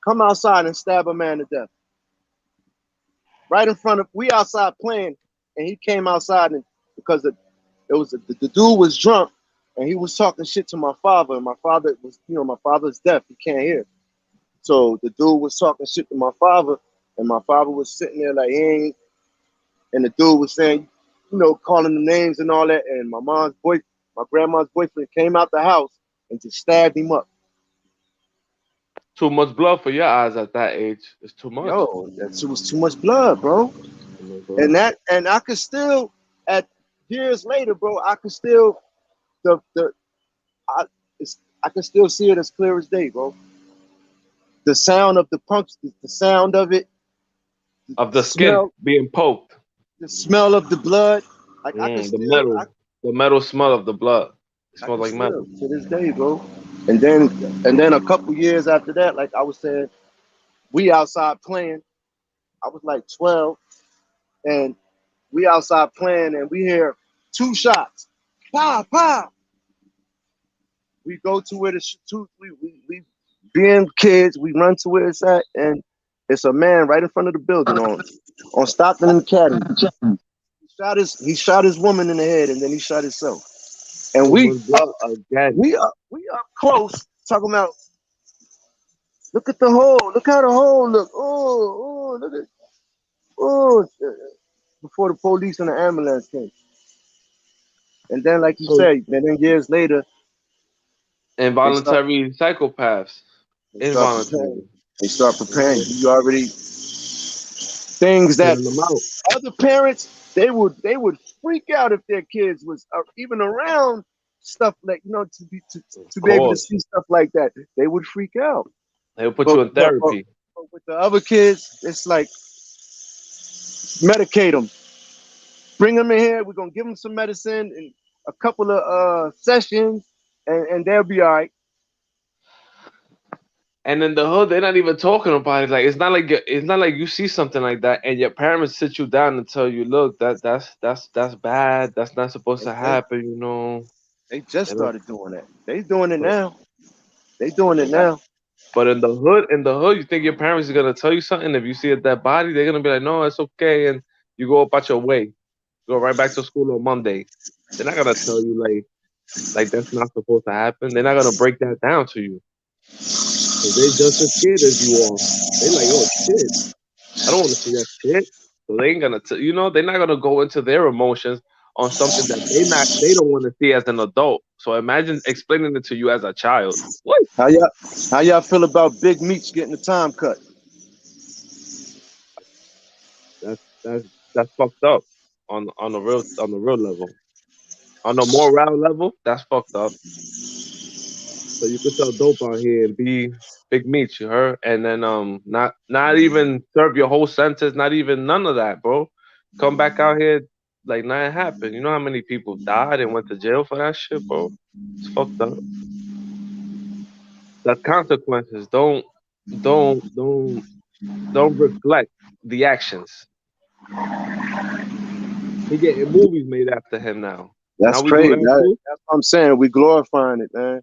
Come outside and stab a man to death right in front of. We outside playing, and he came outside and because the dude was drunk and he was talking shit to my father. And my father was, my father's deaf. He can't hear. So the dude was talking shit to my father, and my father was sitting there like he ain't. And the dude was saying, calling the names and all that. And my grandma's boyfriend came out the house and just stabbed him up. too much blood for your eyes at that age. It's too much. Yo, that shit was too much blood, bro. And I could still, at years later, bro, I could still I can still see it as clear as day, bro. The sound of the punch, the sound of it, Of the skin being poked. the smell of the blood. Like I can still, the metal smell of the blood. It smells like metal. to this day, bro. And then a couple years after that, like I was saying, we outside playing. I was like 12, and we outside playing, and we hear 2 shots. Pow, pow. We go to where the we being kids, we run to where it's at, and it's a man right in front of the building on Stockton and Academy. He shot his woman in the head, and then he shot himself. And we up close talking about, look at the hole, look how the hole look. Oh, look at before the police and the ambulance came. And then, like you say, and then years later, involuntary psychopaths. Involuntary. They start preparing. You already things that other parents they would freak out if their kids was even around stuff like to be able to see stuff like that. They would freak out. They would put you in therapy. But with the other kids, it's like medicate them. Bring them in here. We're gonna give them some medicine and a couple of sessions, and they'll be all right. And in the hood, they're not even talking about it. Like it's not like you see something like that, and your parents sit you down and tell you, "Look, that's bad. That's not supposed to happen." They just started doing that. They doing it now. They doing it now. But in the hood, you think your parents are gonna tell you something? If you see a dead body, they're gonna be like, "No, it's okay," and you go about your way, go right back to school on Monday. They're not gonna tell you like that's not supposed to happen. They're not gonna break that down to you. They just as scared as you are. They like, oh shit, I don't want to see that shit. So they ain't gonna, they're not gonna go into their emotions on something that they don't want to see as an adult. So imagine explaining it to you as a child. What? How y'all feel about Big Meech getting the time cut? That's fucked up on the real level. On the moral level, that's fucked up. So you could sell dope out here and be Big Meech, you heard? And then not even serve your whole sentence, not even none of that, bro. Come back out here like nothing happened. You know how many people died and went to jail for that shit, bro? It's fucked up. The consequences don't reflect the actions. He getting movies made after him now. That's now we crazy. do that too? That's what I'm saying. We glorifying it, man.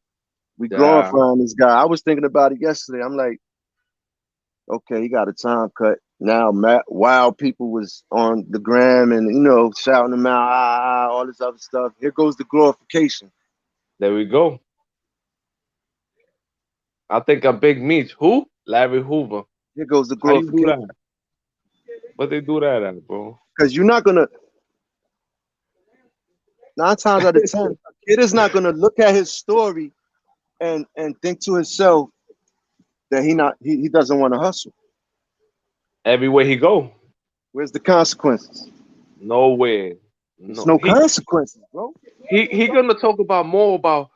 We glorifying this guy. I was thinking about it yesterday. I'm like, okay, he got a time cut. Now, wild people was on the gram and shouting him out, all this other stuff. Here goes the glorification. There we go. I think a Big Meech. Who? Larry Hoover. Here goes the glorification. How you do that? What they do that at, bro? Because you're not gonna. 9 times out of 10, a kid is not gonna look at his story and think to himself that he doesn't want to hustle. Everywhere he go. Where's the consequences? Nowhere. There's No. no consequences, bro. He gonna talk about more about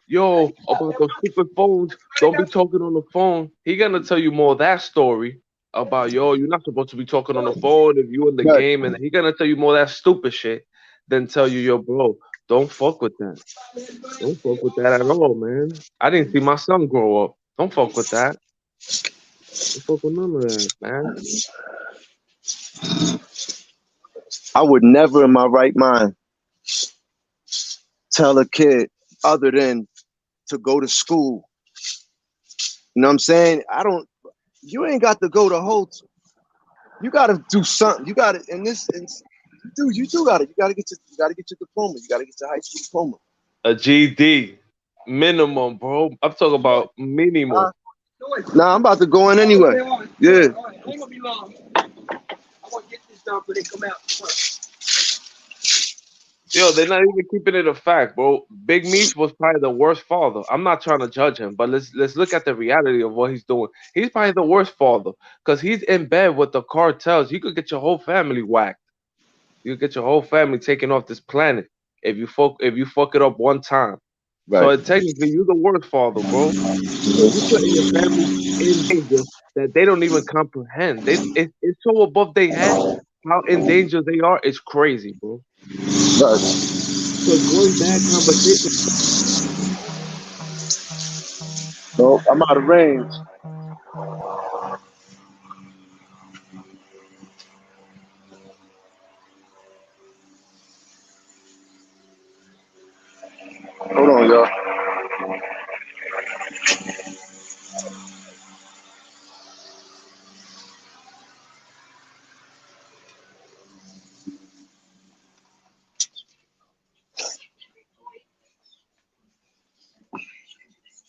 about those stupid phones. Don't be talking on the phone. He gonna tell you more of that story about you're not supposed to be talking on the phone if you in the Right. game, and he gonna tell you more of that stupid shit than tell you, bro, don't fuck with that. Don't fuck with that at all, man. I didn't see my son grow up. Don't fuck with that. Don't fuck with none of that, man. I would never in my right mind tell a kid other than to go to school. You know what I'm saying? You ain't got to go the whole, you got to do something. You got to, dude, you got to get your diploma. You got to get your high school diploma. A GD minimum, bro. I'm talking about minimum. Nah, I'm about to go in anyway. Yeah. Ain't gonna be long. I want to get this done before they come out. Yo, they're not even keeping it a fact, bro. Big Meech was probably the worst father. I'm not trying to judge him, but let's look at the reality of what he's doing. He's probably the worst father because he's in bed with the cartels. You could get your whole family whacked. You could get your whole family taken off this planet if you fuck it up one time. So Right. technically, you're the worst father, bro. Because you're putting your family in danger that they don't even comprehend. It's so above their head how in danger they are. It's crazy, bro. Right. Because one bad conversation. No, I'm out of range. Hold on, y'all.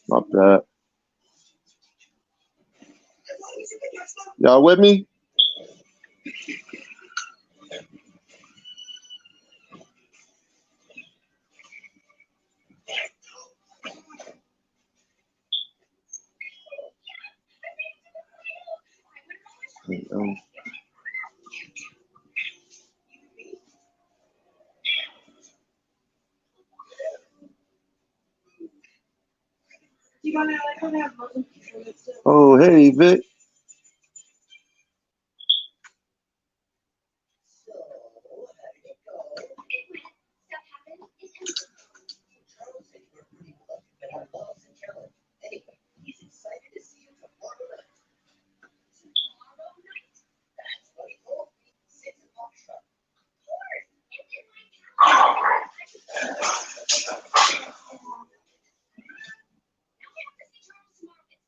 My bad. Y'all with me? Oh, hey, Vic.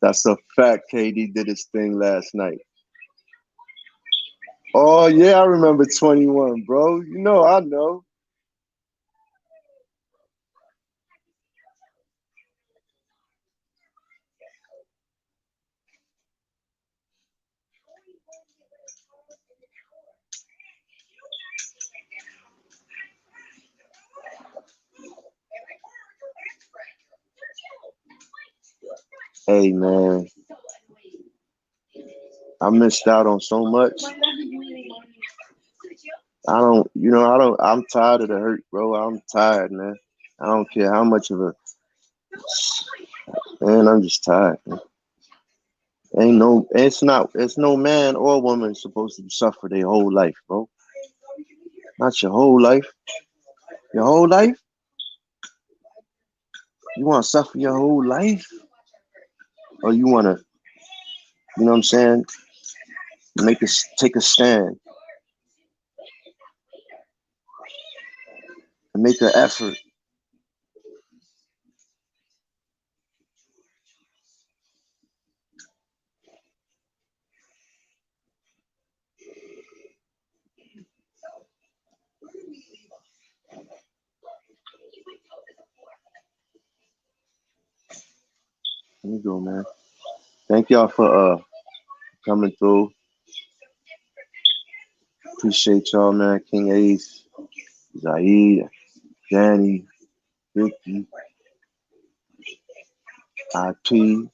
That's a fact. KD did his thing last night. Oh, yeah, I remember 21, bro. You know, I know. Hey, man. I missed out on so much. I'm tired of the hurt, bro. I'm tired, man. I don't care how much of man, I'm just tired, man. It's no man or woman supposed to suffer their whole life, bro. Not your whole life. Your whole life? You want to suffer your whole life? Or you want to, you know what I'm saying? Take a stand and make an effort. Let me go, man. Thank y'all for coming through. Appreciate y'all, man. King Ace, Zaid, Danny, Ricky, IP,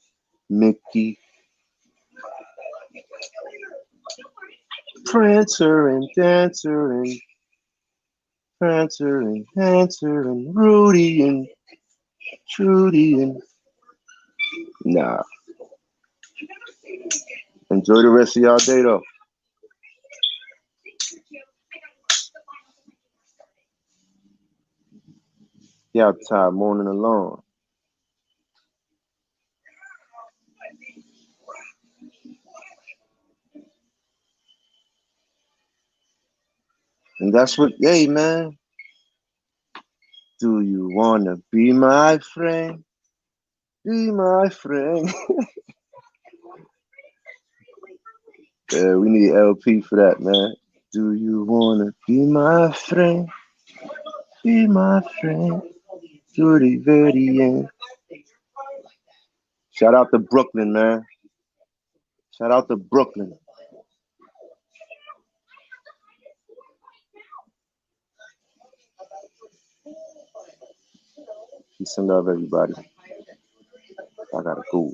Mickey, Prancer and Dancer and Prancer and Hancer and Rudy and Trudy and nah. Enjoy the rest of y'all day though. Y'all tired moaning alone. And that's what, hey man. Do you wanna be my friend? Be my friend. Yeah, we need LP for that, man. Do you wanna be my friend? Be my friend. To the very end. Shout out to Brooklyn, man. Shout out to Brooklyn. Peace and love, everybody. I gotta go.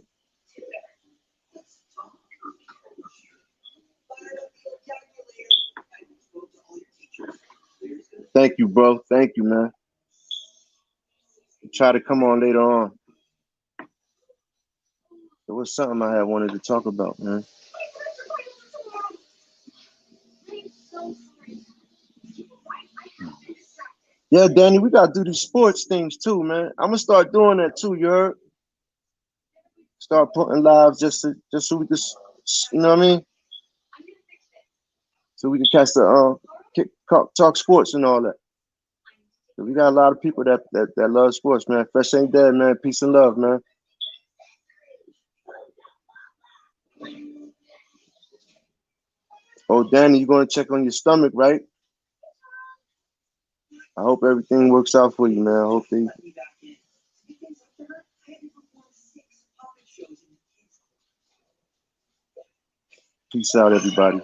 Thank you, bro. Thank you, man. Try to come on later on. There was something I had wanted to talk about, man. Yeah, Danny, we gotta do these sports things too, man. I'm gonna start doing that too. You heard? Start putting lives just so we can, you know what I mean? So we can catch the talk sports and all that. So we got a lot of people that love sports, man. Fresh ain't dead, man. Peace and love, man. Oh, Danny, you gonna check on your stomach, right? I hope everything works out for you, man. I hope they. Peace out, everybody.